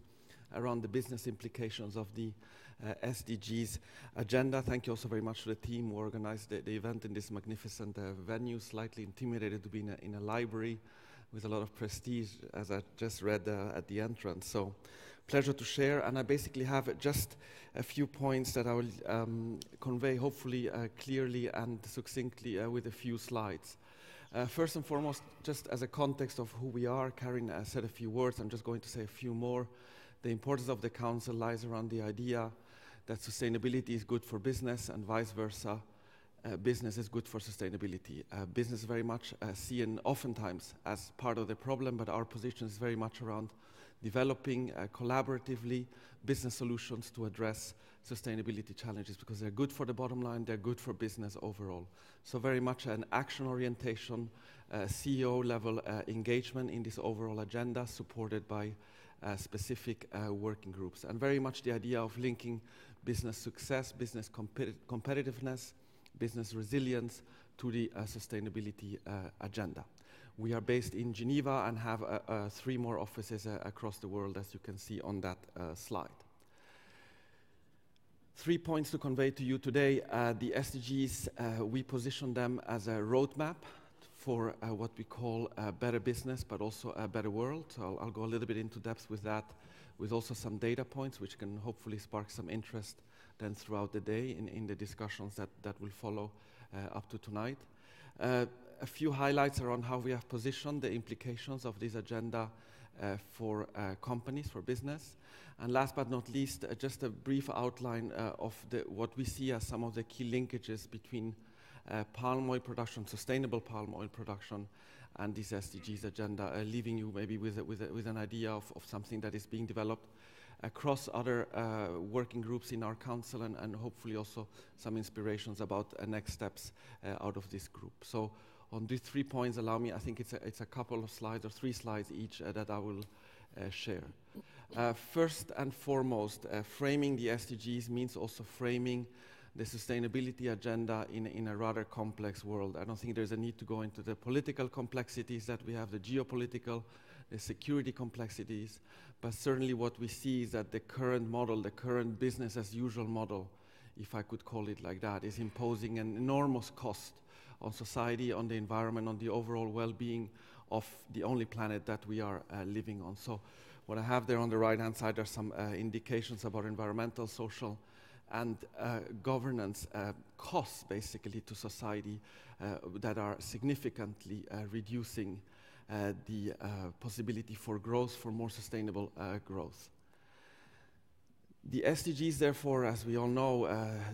around the business implications of the SDGs agenda. Thank you also very much to the team who organized the event in this magnificent venue, slightly intimidated to be in a library with a lot of prestige, as I just read at the entrance. So pleasure to share, and I basically have just a few points that I will convey hopefully clearly and succinctly with a few slides. First and foremost, just as a context of who we are, Karin said a few words, I'm just going to say a few more. The importance of the Council lies around the idea that sustainability is good for business and vice versa. Business is good for sustainability. Business is very much seen oftentimes as part of the problem, but our position is very much around developing collaboratively business solutions to address sustainability challenges because they're good for the bottom line, they're good for business overall. So very much an action orientation, CEO level engagement in this overall agenda supported by specific working groups, and very much the idea of linking business success, business competitiveness, business resilience to the sustainability agenda. We are based in Geneva and have 3 more offices across the world, as you can see on that slide. 3 points to convey to you today. The SDGs, we position them as a roadmap for what we call a better business, but also a better world. So I'll go a little bit into depth with that, with also some data points, which can hopefully spark some interest then throughout the day in the discussions that will follow up to tonight. A few highlights around how we have positioned the implications of this agenda for companies, for business. And last but not least, just a brief outline of what we see as some of the key linkages between palm oil production, sustainable palm oil production, and this SDGs agenda, leaving you maybe with an idea of something that is being developed across other working groups in our council, and hopefully also some inspirations about next steps out of this group. So on these 3 points, allow me, I think it's a couple of slides or 3 slides each that I will share. First and foremost, framing the SDGs means also framing the sustainability agenda in a rather complex world. I don't think there's a need to go into the political complexities that we have, the geopolitical, the security complexities, but certainly what we see is that the current model, the current business as usual model, if I could call it like that, is imposing an enormous cost on society, on the environment, on the overall well-being of the only planet that we are living on. So what I have there on the right-hand side are some indications about environmental, social, and governance costs basically to society that are significantly reducing the possibility for growth, for more sustainable growth. The SDGs, therefore, as we all know,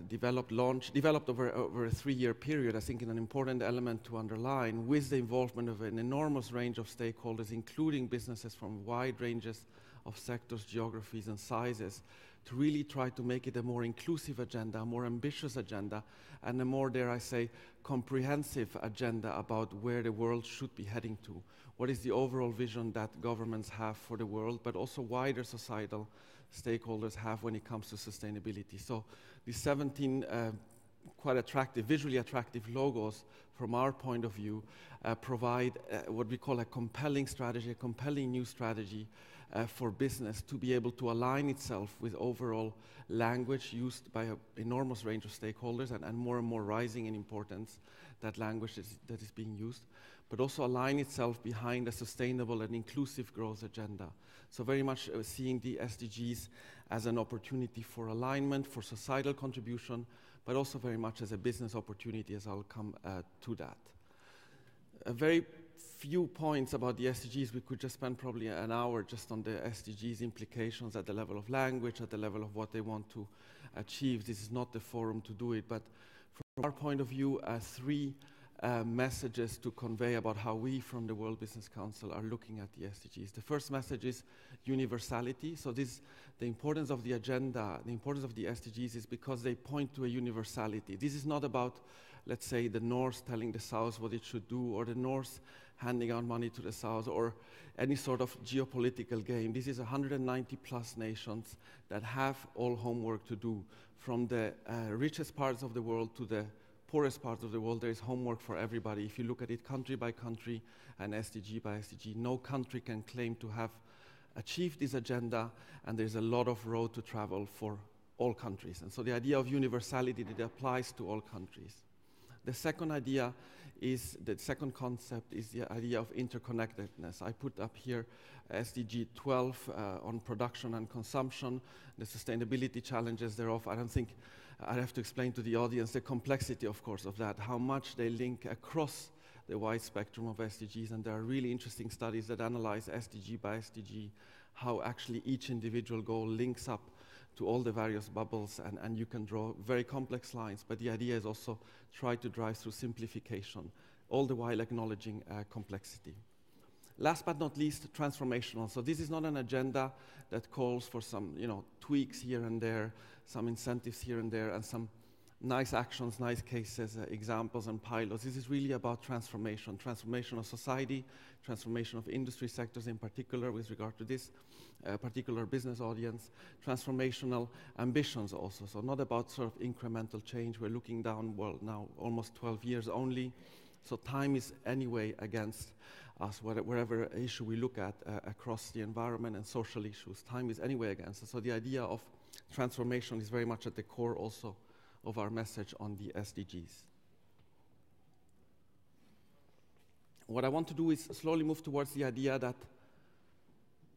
developed over a 3-year period, I think, in an important element to underline, with the involvement of an enormous range of stakeholders, including businesses from wide ranges of sectors, geographies, and sizes, to really try to make it a more inclusive agenda, a more ambitious agenda, and a more, dare I say, comprehensive agenda about where the world should be heading to. What is the overall vision that governments have for the world, but also wider societal stakeholders have when it comes to sustainability. So these 17 quite attractive, visually attractive logos, from our point of view, provide what we call a compelling strategy, a compelling new strategy for business to be able to align itself with overall language used by an enormous range of stakeholders, and more rising in importance, that language that is being used, but also align itself behind a sustainable and inclusive growth agenda. So very much seeing the SDGs as an opportunity for alignment, for societal contribution, but also very much as a business opportunity, as I'll come to that. A very few points about the SDGs. We could just spend probably an hour just on the SDGs implications at the level of language, at the level of what they want to achieve. This is not the forum to do it, but from our point of view, 3 messages to convey about how we from the World Business Council are looking at the SDGs. The first message is universality. So the importance of the agenda, the importance of the SDGs is because they point to a universality. This is not about, let's say, the North telling the South what it should do, or the North handing out money to the South, or any sort of geopolitical game. This is 190 plus nations that have all homework to do. From the richest parts of the world to the poorest parts of the world, there is homework for everybody. If you look at it country by country and SDG by SDG, no country can claim to have achieved this agenda, and there's a lot of road to travel for all countries. And so the idea of universality that applies to all countries. The second concept is the idea of interconnectedness. I put up here SDG 12 on production and consumption, the sustainability challenges thereof. I don't think I have to explain to the audience the complexity, of course, of that, how much they link across the wide spectrum of SDGs, and there are really interesting studies that analyze SDG by SDG, how actually each individual goal links up to all the various bubbles, and you can draw very complex lines, but the idea is also try to drive through simplification, all the while acknowledging complexity. Last but not least, transformational. So this is not an agenda that calls for some, tweaks here and there, some incentives here and there, and some nice actions, nice cases, examples, and pilots. This is really about transformation of society, transformation of industry sectors in particular with regard to this particular business audience, transformational ambitions also. So not about sort of incremental change. We're looking down, well, now almost 12 years only. So time is anyway against us, wherever issue we look at across the environment and social issues. Time is anyway against us. So the idea of transformation is very much at the core also of our message on the SDGs. What I want to do is slowly move towards the idea that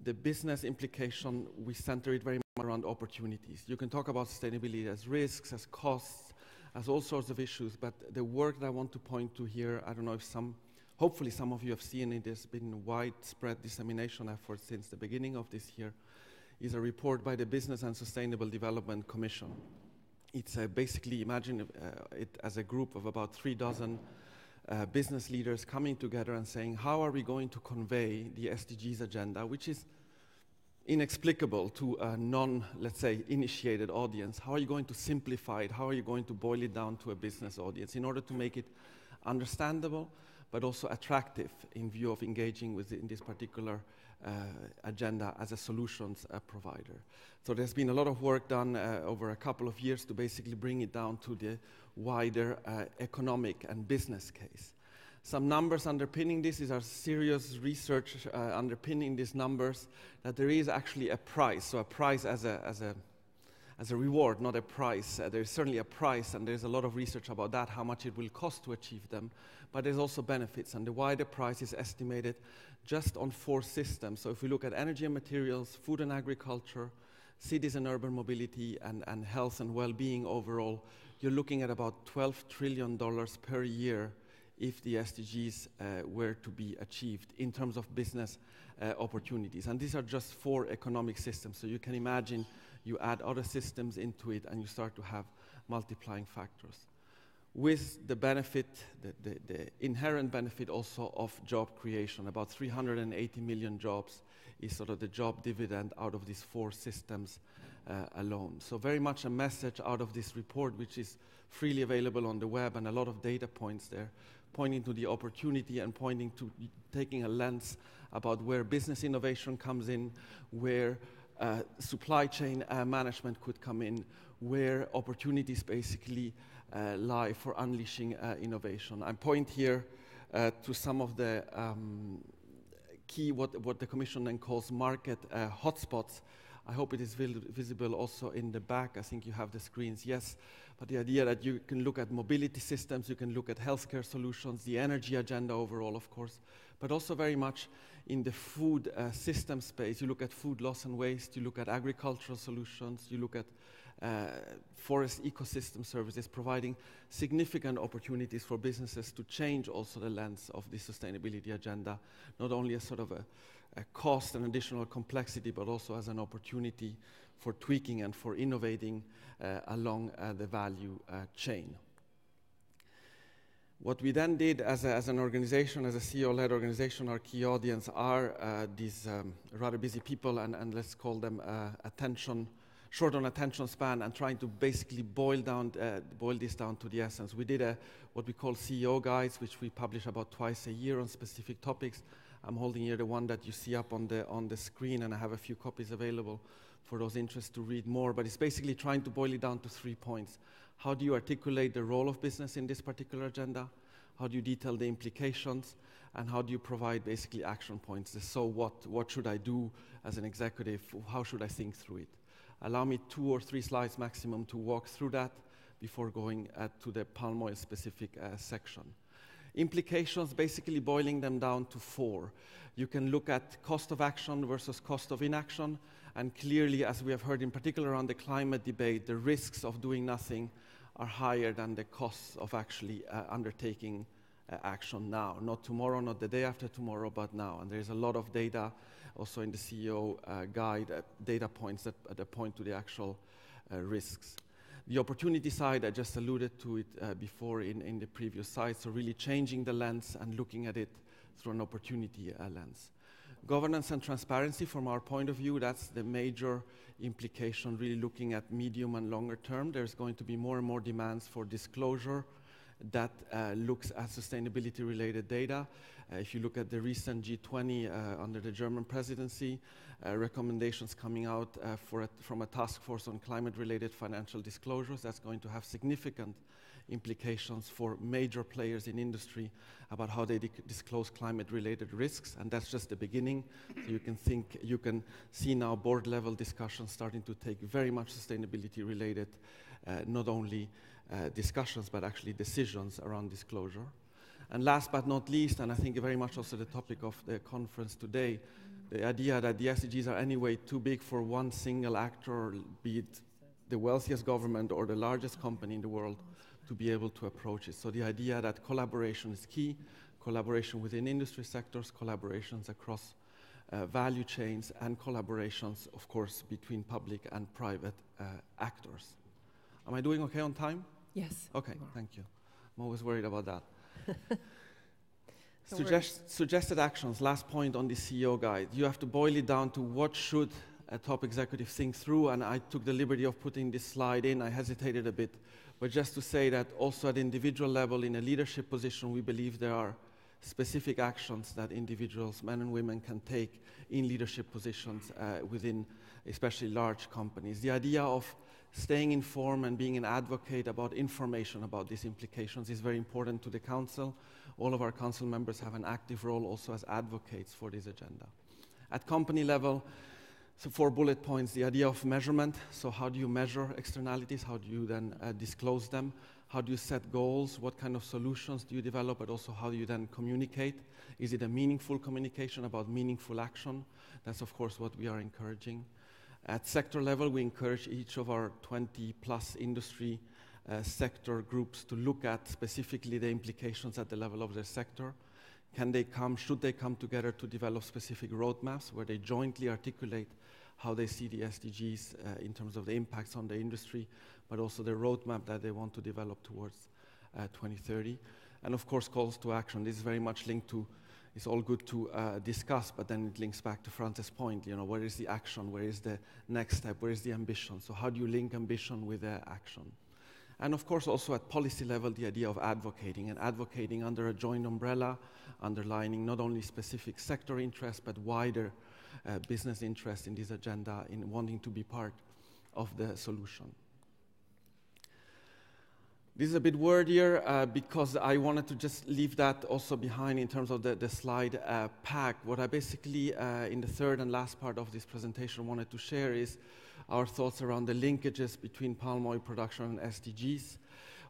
the business implication, we center it very much around opportunities. You can talk about sustainability as risks, as costs, as all sorts of issues, but the work that I want to point to here, I don't know if hopefully some of you have seen it, there's been widespread dissemination efforts since the beginning of this year, is a report by the Business and Sustainable Development Commission. It's basically, imagine it as a group of about 36 business leaders coming together and saying, how are we going to convey the SDGs agenda, which is inexplicable to a let's say, initiated audience? How are you going to simplify it? How are you going to boil it down to a business audience in order to make it understandable, but also attractive in view of engaging in this particular agenda as a solutions provider? So there's been a lot of work done over a couple of years to basically bring it down to the wider economic and business case. Some numbers underpinning this is our serious research underpinning these numbers, that there is actually a price. So a price as a reward, not a price. There's certainly a price, and there's a lot of research about that, how much it will cost to achieve them. But there's also benefits, and the wider price is estimated just on 4 systems. So if we look at energy and materials, food and agriculture, cities and urban mobility, and health and well-being overall, you're looking at about $12 trillion per year if the SDGs were to be achieved in terms of business opportunities. And these are just 4 economic systems. So you can imagine you add other systems into it and you start to have multiplying factors. With the benefit, the inherent benefit also of job creation. About 380 million jobs is sort of the job dividend out of these 4 systems alone. So very much a message out of this report, which is freely available on the web, and a lot of data points there, pointing to the opportunity and pointing to taking a lens about where business innovation comes in, where supply chain management could come in, where opportunities basically lie for unleashing innovation. I point here to some of the key, what the Commission then calls market hotspots. I hope it is visible also in the back. I think you have the screens, yes. But the idea that you can look at mobility systems, you can look at healthcare solutions, the energy agenda overall, of course, but also very much in the food system space. You look at food loss and waste, you look at agricultural solutions, you look at forest ecosystem services, providing significant opportunities for businesses to change also the lens of the sustainability agenda, not only as sort of a cost and additional complexity, but also as an opportunity for tweaking and for innovating along the value chain. What we then did as an organization, as a CEO-led organization, our key audience are these rather busy people, and let's call them short on attention span, and trying to basically boil this down to the essence. We did what we call CEO guides, which we publish about twice a year on specific topics. I'm holding here the one that you see up on the screen, and I have a few copies available for those interested to read more. But it's basically trying to boil it down to 3 points. How do you articulate the role of business in this particular agenda? How do you detail the implications? And how do you provide basically action points? So what should I do as an executive? How should I think through it? Allow me 2 or 3 slides maximum to walk through that before going to the palm oil specific section. Implications, basically boiling them down to 4. You can look at cost of action versus cost of inaction, and clearly, as we have heard in particular on the climate debate, the risks of doing nothing are higher than the costs of actually undertaking action now. Not tomorrow, not the day after tomorrow, but now. And there's a lot of data also in the CEO guide, data points that point to the actual risks. The opportunity side, I just alluded to it before in the previous slide, so really changing the lens and looking at it through an opportunity lens. Governance and transparency, from our point of view, that's the major implication, really looking at medium and longer term. There's going to be more and more demands for disclosure that looks at sustainability-related data. If you look at the recent G20 under the German presidency, recommendations coming out from a task force on climate-related financial disclosures, that's going to have significant implications for major players in industry about how they disclose climate-related risks, and that's just the beginning. So you can see now board-level discussions starting to take very much sustainability-related, not only discussions, but actually decisions around disclosure. And last but not least, and I think very much also the topic of the conference today, the idea that the SDGs are anyway too big for one single actor, be it the wealthiest government or the largest company in the world, to be able to approach it. So the idea that collaboration is key, collaboration within industry sectors, collaborations across value chains, and collaborations, of course, between public and private actors. Am I doing okay on time? Yes. Okay, thank you. I'm always worried about that. Suggested actions, last point on the CEO guide. You have to boil it down to what should a top executive think through, and I took the liberty of putting this slide in. I hesitated a bit, but just to say that also at individual level, in a leadership position, we believe there are specific actions that individuals, men and women, can take in leadership positions within especially large companies. The idea of staying informed and being an advocate about information about these implications is very important to the Council. All of our Council members have an active role also as advocates for this agenda. At company level, so 4 bullet points, the idea of measurement. So how do you measure externalities? How do you then disclose them? How do you set goals? What kind of solutions do you develop? But also how do you then communicate? Is it a meaningful communication about meaningful action? That's of course what we are encouraging. At sector level, we encourage each of our 20 plus industry sector groups to look at specifically the implications at the level of their sector. Should they come together to develop specific roadmaps where they jointly articulate how they see the SDGs in terms of the impacts on the industry, but also the roadmap that they want to develop towards 2030. And of course, calls to action. This is very much linked to, it's all good to discuss, but then it links back to France's point, where is the action, where is the next step, where is the ambition? So how do you link ambition with action? And of course, also at policy level, the idea of advocating, and advocating under a joint umbrella, underlining not only specific sector interests, but wider business interests in this agenda, in wanting to be part of the solution. This is a bit wordier because I wanted to just leave that also behind in terms of the slide pack. What I basically, in the third and last part of this presentation, wanted to share is our thoughts around the linkages between palm oil production and SDGs.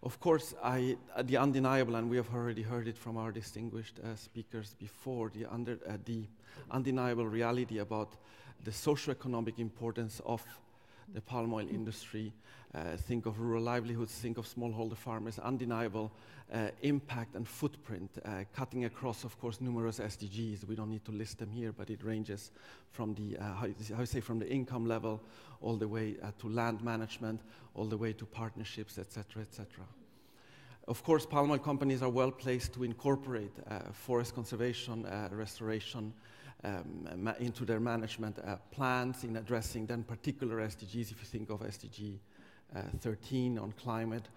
Of course, the undeniable, and we have already heard it from our distinguished speakers before, the undeniable reality about the socio-economic importance of the palm oil industry. Think of rural livelihoods, think of smallholder farmers, undeniable impact and footprint, cutting across, of course, numerous SDGs. We don't need to list them here, but it ranges from the, from the income level all the way to land management, all the way to partnerships, etc., etc. Of course, palm oil companies are well placed to incorporate forest conservation, restoration, into their management plans in addressing then particular SDGs, if you think of SDG 13 on climate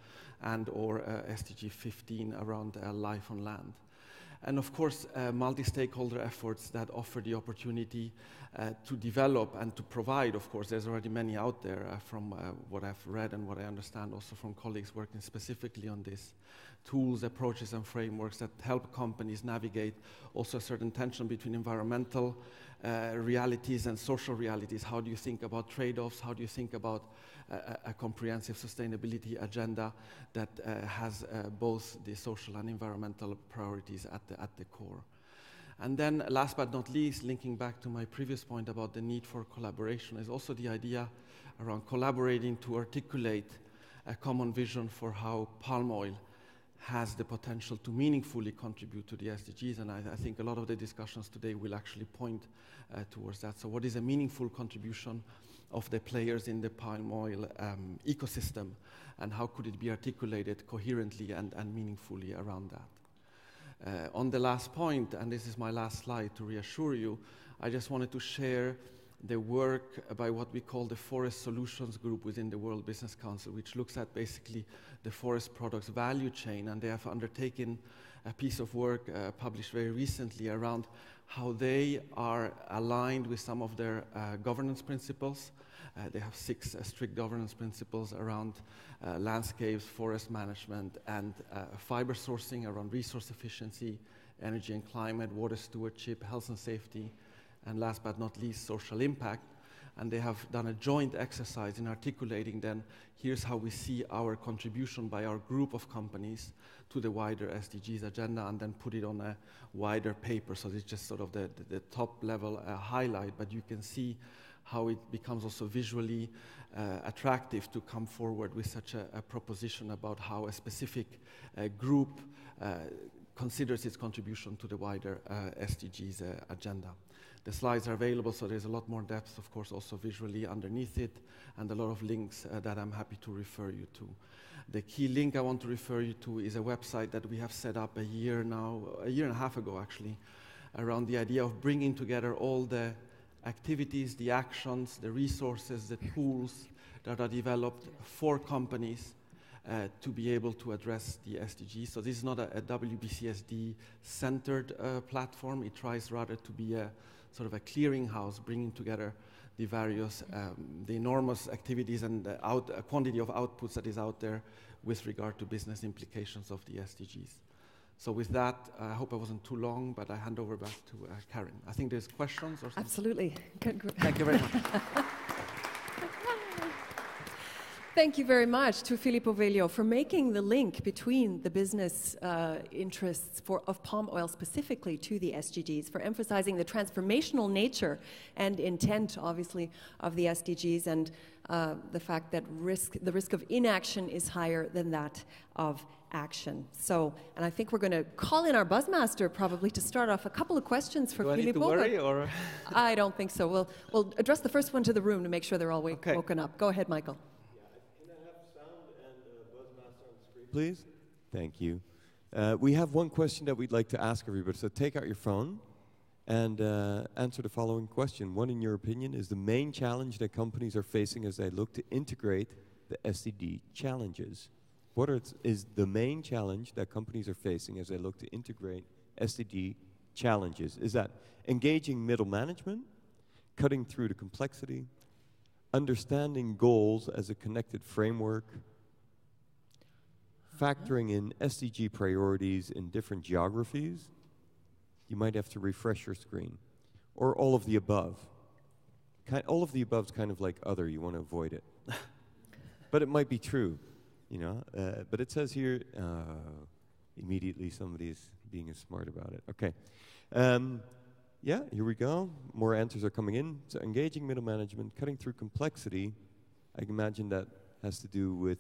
and or SDG 15 around life on land. And of course, multi-stakeholder efforts that offer the opportunity to develop and to provide, of course, there's already many out there from what I've read and what I understand also from colleagues working specifically on this, tools, approaches, and frameworks that help companies navigate also a certain tension between environmental realities and social realities. How do you think about trade-offs? How do you think about a comprehensive sustainability agenda that has both the social and environmental priorities at the core? And then last but not least, linking back to my previous point about the need for collaboration, is also the idea around collaborating to articulate a common vision for how palm oil has the potential to meaningfully contribute to the SDGs, and I think a lot of the discussions today will actually point towards that. So what is a meaningful contribution of the players in the palm oil ecosystem, and how could it be articulated coherently and meaningfully around that? On the last point, and this is my last slide to reassure you, I just wanted to share the work by what we call the Forest Solutions Group within the World Business Council, which looks at basically the forest products value chain, and they have undertaken a piece of work published very recently around how they are aligned with some of their governance principles. They have 6 strict governance principles around landscapes, forest management, and fiber sourcing, around resource efficiency, energy and climate, water stewardship, health and safety, and last but not least, social impact. And they have done a joint exercise in articulating then, here's how we see our contribution by our group of companies to the wider SDGs agenda, and then put it on a wider paper. So it's just sort of the top level highlight, but you can see how it becomes also visually attractive to come forward with such a proposition about how a specific group considers its contribution to the wider SDGs agenda. The slides are available, so there's a lot more depth, of course, also visually underneath it, and a lot of links that I'm happy to refer you to. The key link I want to refer you to is a website that we have set up a year and a half ago actually, around the idea of bringing together all the activities, the actions, the resources, the tools that are developed for companies to be able to address the SDGs. So this is not a WBCSD-centered platform. It tries rather to be a sort of a clearinghouse, bringing together the various, the enormous activities and the quantity of outputs that is out there with regard to business implications of the SDGs. So with that, I hope I wasn't too long, but I hand over back to Karen. I think there's questions or something. Absolutely. Thank you very much. Thank you very much to Filippo Veglio for making the link between the business interests of palm oil specifically to the SDGs, for emphasizing the transformational nature and intent, obviously, of the SDGs, and the fact that the risk of inaction is higher than that of action. So, and I think we're going to call in our buzzmaster probably to start off a couple of questions for Filippo. Do I need to worry, or? I don't think so. We'll address the first one to the room to make sure they're all woken up. Go ahead, Michael. Can I have sound and buzzmaster on the screen, please? Thank you. We have one question that we'd like to ask everybody. So take out your phone and answer the following question. What, in your opinion, is the main challenge that companies are facing as they look to integrate the SDG challenges? What is the main challenge that companies are facing as they look to integrate SDG challenges? Is that engaging middle management, cutting through the complexity, understanding goals as a connected framework, factoring in SDG priorities in different geographies? You might have to refresh your screen. Or all of the above. All of the above is kind of like other, you want to avoid it. But it might be true. You know, but it says here, immediately somebody is being smart about it. Okay. Yeah, here we go. More answers are coming in. So engaging middle management, cutting through complexity. I can imagine that has to do with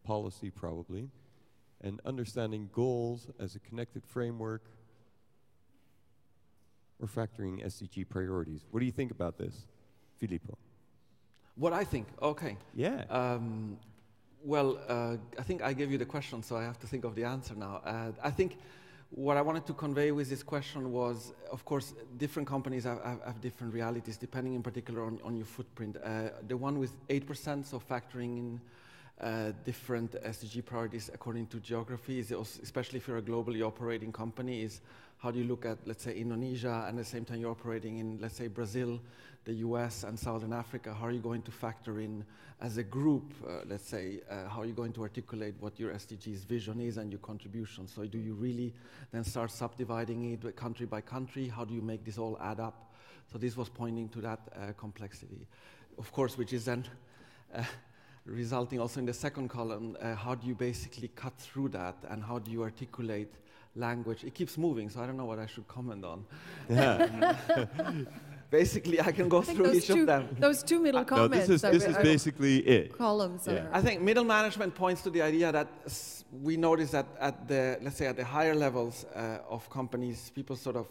policy probably. And understanding goals as a connected framework, or factoring SDG priorities. What do you think about this, Filippo? What I think? Okay. Yeah. Well, I think I gave you the question, so I have to think of the answer now. I think what I wanted to convey with this question was, of course, different companies have different realities, depending in particular on your footprint. The one with 8%, so factoring in different SDG priorities according to geography, is also, especially if you're a globally operating company, is how do you look at, let's say, Indonesia, and at the same time you're operating in, let's say, Brazil, the US, and Southern Africa. How are you going to factor in, as a group, let's say, how are you going to articulate what your SDGs vision is and your contribution? So do you really then start subdividing it country by country? How do you make this all add up? So this was pointing to that complexity, of course, which is then resulting also in the second column, how do you basically cut through that, and how do you articulate language? It keeps moving, so I don't know what I should comment on. Yeah. Basically, I can go through each of them. Those two middle comments. No, this is basically it. Columns. Yeah. I think middle management points to the idea that we notice that at the, let's say, at the higher levels of companies, people sort of,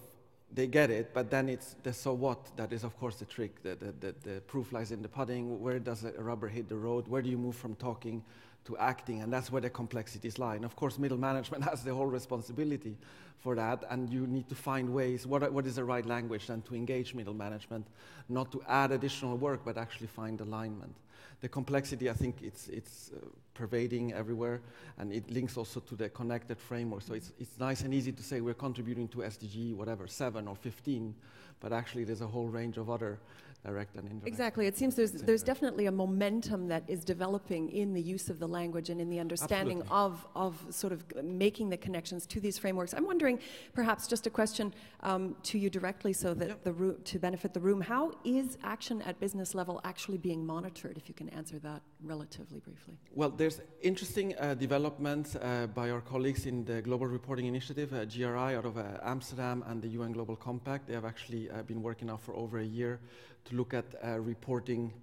they get it, but then it's the so what that is, of course, the trick. The proof lies in the pudding. Where does the rubber hit the road? Where do you move from talking to acting? And that's where the complexities lie. And of course, middle management has the whole responsibility for that, and you need to find ways, what is the right language then to engage middle management, not to add additional work, but actually find alignment. The complexity, I think it's pervading everywhere, and it links also to the connected framework. So it's nice and easy to say we're contributing to SDG, whatever, 7 or 15, but actually there's a whole range of other direct and indirect. Exactly. It seems there's definitely a momentum that is developing in the use of the language and in the understanding of sort of making the connections to these frameworks. I'm wondering, perhaps just a question to you directly, so that to benefit the room, how is action at business level actually being monitored? If you can answer that relatively briefly. Well, there's interesting developments by our colleagues in the Global Reporting Initiative, GRI, out of Amsterdam, and the UN Global Compact. They have actually been working now for over a year to look at reporting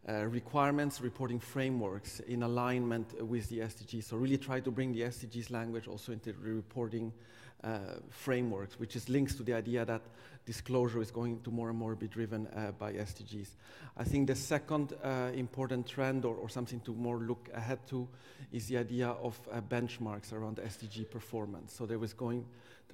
requirements, reporting frameworks in alignment with the SDGs. So really try to bring the SDGs language also into the reporting frameworks, which is links to the idea that disclosure is going to more and more be driven by SDGs. I think the second important trend, or something to more look ahead to, is the idea of benchmarks around SDG performance. So there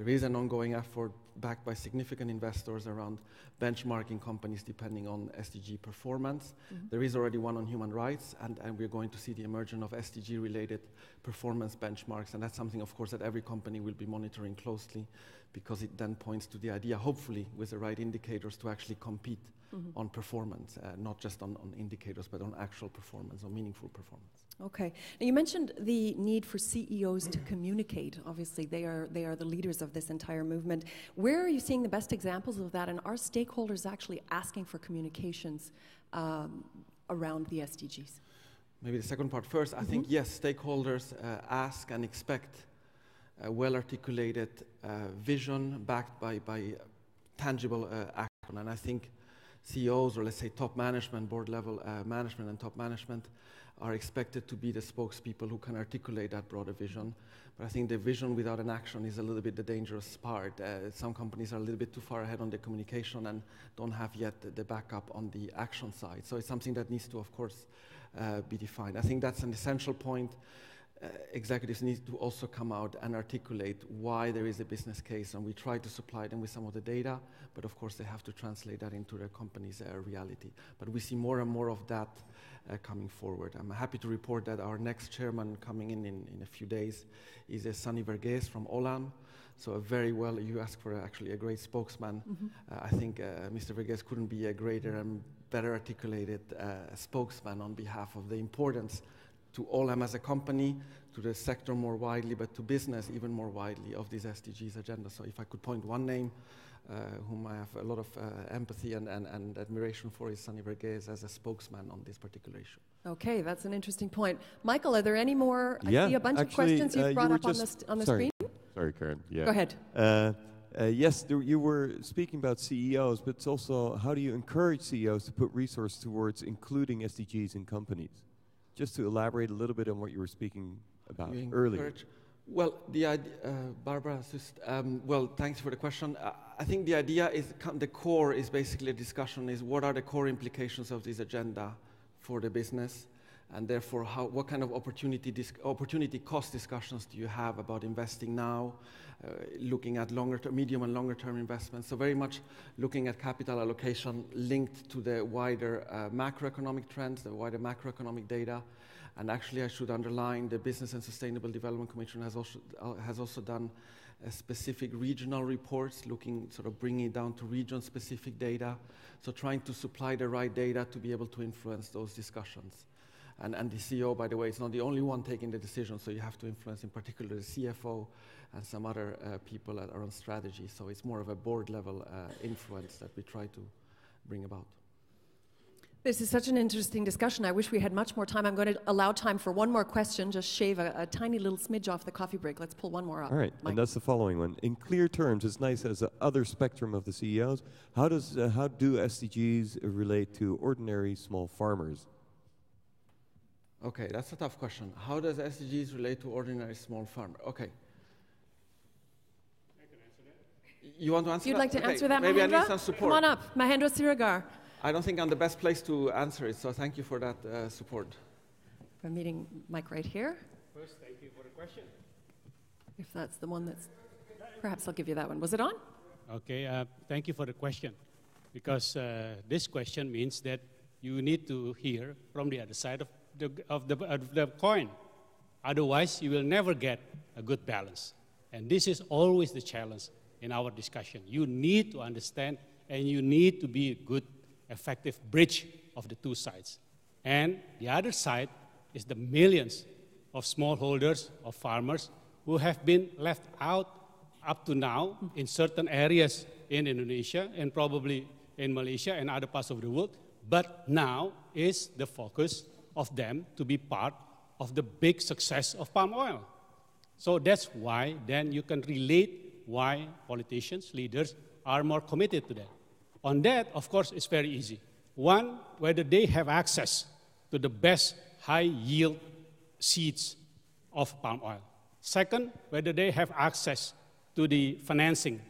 is an ongoing effort backed by significant investors around benchmarking companies depending on SDG performance. Mm-hmm. There is already one on human rights, and we're going to see the emergence of SDG-related performance benchmarks, and that's something, of course, that every company will be monitoring closely, because it then points to the idea, hopefully, with the right indicators, to actually compete on performance, not just on indicators, but on actual performance, on meaningful performance. Okay. Now, you mentioned the need for CEOs to communicate. Obviously, they are the leaders of this entire movement. Where are you seeing the best examples of that, and are stakeholders actually asking for communications around the SDGs? maybe the second part first. I think, yes, stakeholders ask and expect a well-articulated vision backed by tangible action. And I think CEOs, or let's say top management, board-level management and top management, are expected to be the spokespeople who can articulate that broader vision. But I think the vision without an action is a little bit the dangerous part. Some companies are a little bit too far ahead on the communication and don't have yet the backup on the action side. So it's something that needs to, of course, be defined. I think that's an essential point. Executives need to also come out and articulate why there is a business case, and we try to supply them with some of the data, but of course they have to translate that into their company's reality. But we see more and more of that coming forward. I'm happy to report that our next chairman coming in a few days is Sunny Verghese from Olam. So a very well, you asked for actually a great spokesman. I think Mr. Verghese couldn't be a greater and better articulated spokesman on behalf of the importance to Olam as a company, to the sector more widely, but to business even more widely of this SDGs agenda. So if I could point one name whom I have a lot of empathy and admiration for, is Sunny Verghese as a spokesman on this particular issue. Okay, that's an interesting point. Michael, are there any more? Yeah, I see a bunch of questions you've brought up on the screen. Sorry, Karen. Yeah. Go ahead. Yes, you were speaking about CEOs, but it's also how do you encourage CEOs to put resources towards including SDGs in companies? Just to elaborate a little bit on what you were speaking about earlier. Well, the idea, Barbara, well, thanks for the question. I think the idea is, the core is basically a discussion is what are the core implications of this agenda for the business, and therefore what kind of opportunity cost discussions do you have about investing now, looking at medium and longer term investments. So very much looking at capital allocation linked to the wider macroeconomic trends, the wider macroeconomic data. And actually I should underline the Business and Sustainable Development Commission has also done specific regional reports looking, sort of bringing it down to region-specific data. So trying to supply the right data to be able to influence those discussions. And the CEO, by the way, is not the only one taking the decision, so you have to influence in particular the CFO and some other people around strategy. So it's more of a board-level influence that we try to bring about. This is such an interesting discussion. I wish we had much more time. I'm going to allow time for one more question, just shave a tiny little smidge off the coffee break. Let's pull one more up. All right, Mike. And that's the following one. In clear terms, it's nice as the other spectrum of the CEOs. How do SDGs relate to ordinary small farmers? Okay, that's a tough question. How does SDGs relate to ordinary small farmer? Okay. I can answer that. You want to answer You'd that? like to answer that, Maybe Mahendra? I need some support. Come on up, Mahendra Sirigar. I don't think I'm the best place to answer it, so thank you for that support. I'm meeting Mike right here. First, thank you for the question. If that's the one that's, perhaps I'll give you that one. Was it on? Okay, thank you for the question. Because this question means that you need to hear from the other side of the coin. Otherwise, you will never get a good balance. And this is always the challenge in our discussion. You need to understand, and you need to be a good, effective bridge of the two sides. And the other side is the millions of smallholders, of farmers, who have been left out up to now in certain areas in Indonesia and probably in Malaysia and other parts of the world. But now is the focus of them to be part of the big success of palm oil. So that's why then you can relate why politicians, leaders are more committed to that. On that, of course, it's very easy. One, whether they have access to the best high-yield seeds of palm oil. Second, whether they have access to the financing,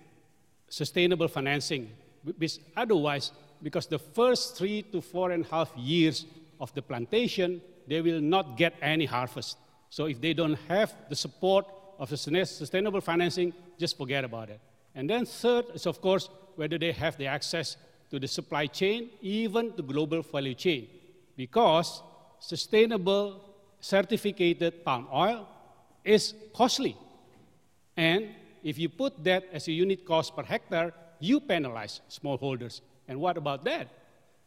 sustainable financing. Otherwise, because the first 3 to 4.5 years of the plantation, they will not get any harvest. So if they don't have the support of the sustainable financing, just forget about it. And then third is, of course, whether they have the access to the supply chain, even the global value chain. Because sustainable certificated palm oil is costly. And if you put that as a unit cost per hectare, you penalize smallholders. And what about that?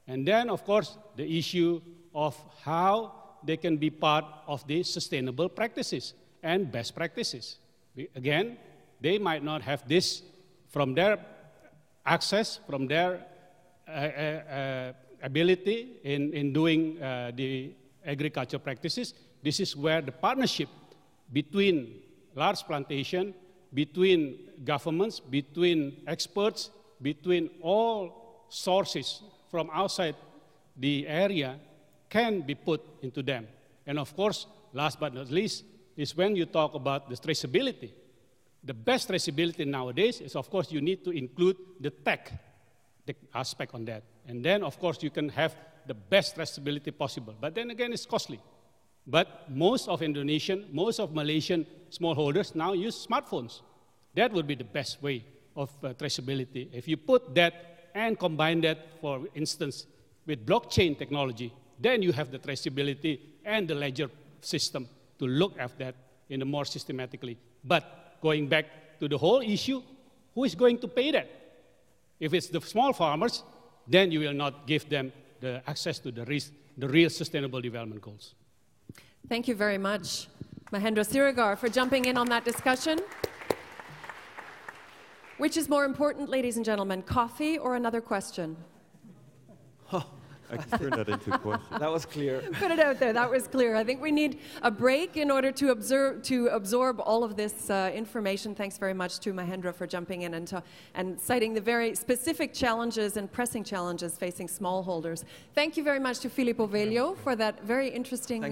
And then, of course, the issue of how they can be part of the sustainable practices and best practices. Again, they might not have this from their access, from their ability in doing the agriculture practices. This is where the partnership between large plantation, between governments, between experts, between all sources from outside the area can be put into them. And of course, last but not least, is when you talk about the traceability. The best traceability nowadays is, of course, you need to include the tech aspect on that. And then, of course, you can have the best traceability possible. But then again, it's costly. But most of Indonesian, most of Malaysian smallholders now use smartphones. That would be the best way of traceability. If you put that and combine that, for instance, with blockchain technology, then you have the traceability and the ledger system to look at that in a more systematically. But going back to the whole issue, who is going to pay that? If it's the small farmers, then you will not give them the access to the real sustainable development goals. Thank you very much, Mahendra Sirigar, for jumping in on that discussion. Which is more important, ladies and gentlemen, coffee or another question? I can turn that into a question. That was clear. Put it out there. That was clear. I think we need a break in order to absorb all of this information. Thanks very much to Mahendra for jumping in and citing the very specific challenges and pressing challenges facing smallholders. Thank you very much to Filippo Velho for that very interesting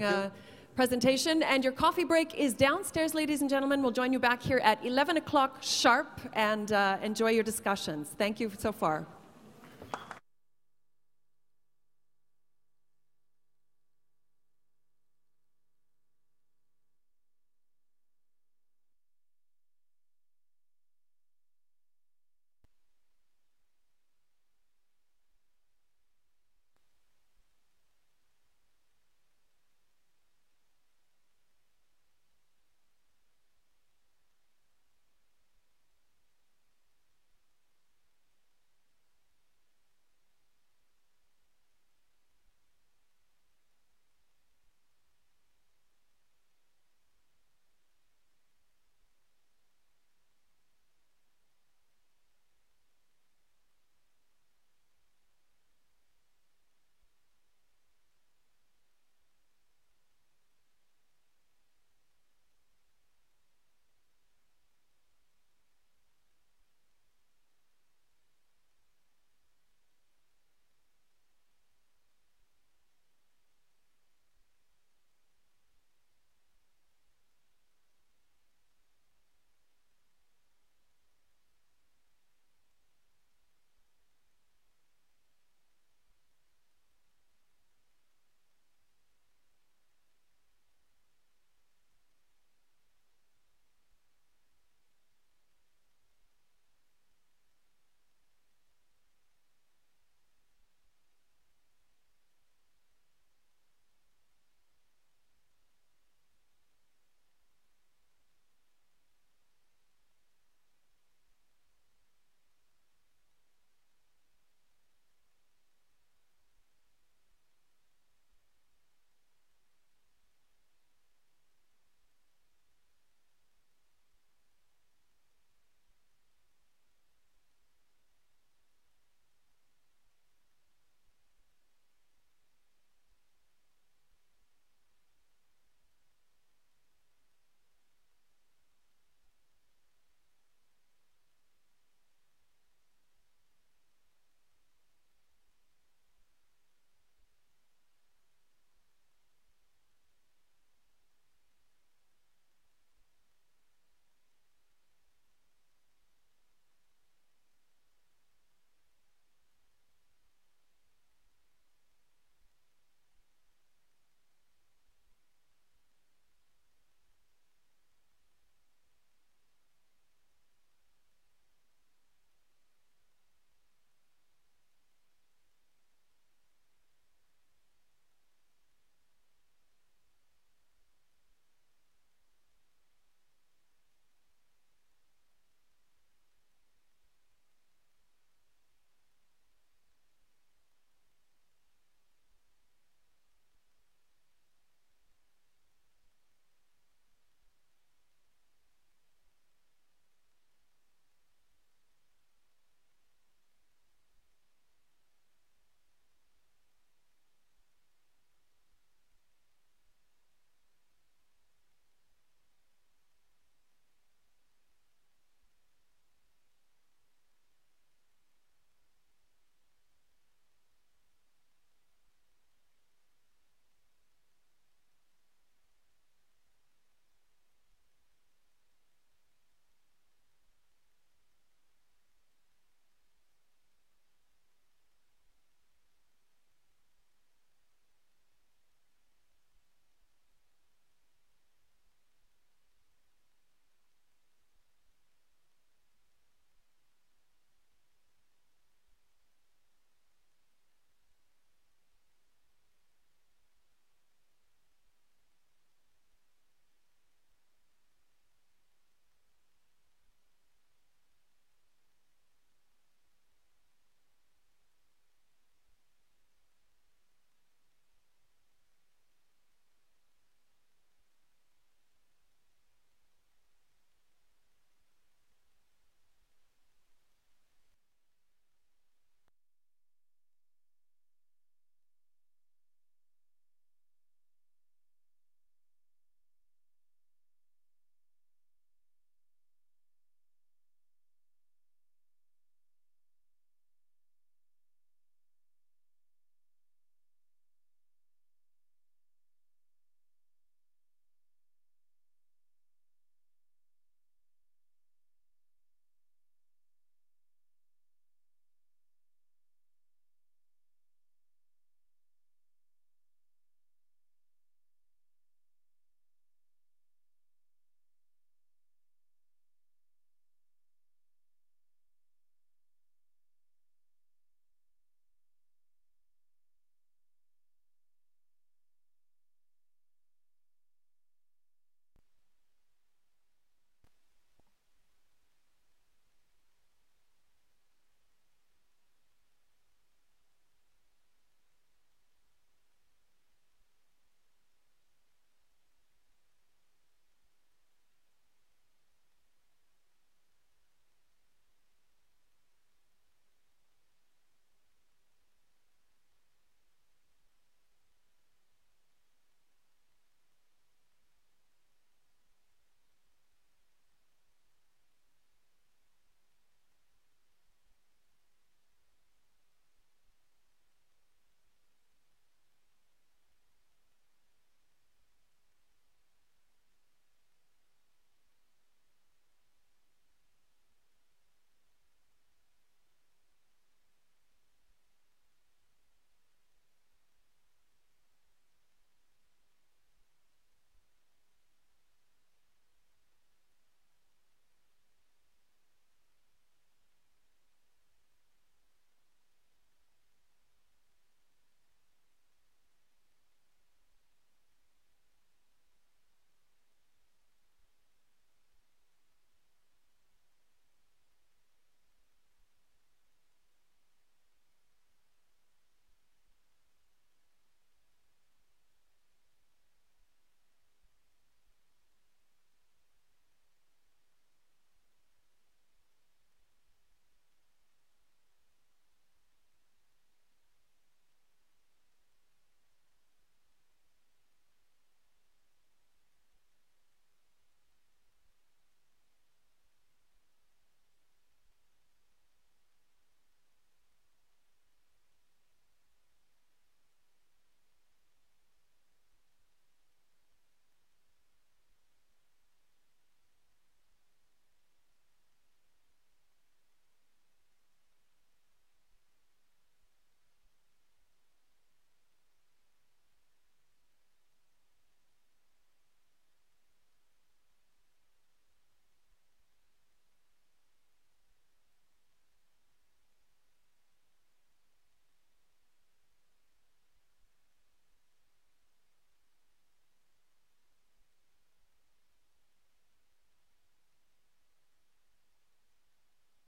presentation. And your coffee break is downstairs, ladies and gentlemen. We'll join you back here at 11 o'clock sharp and enjoy your discussions. Thank you so far.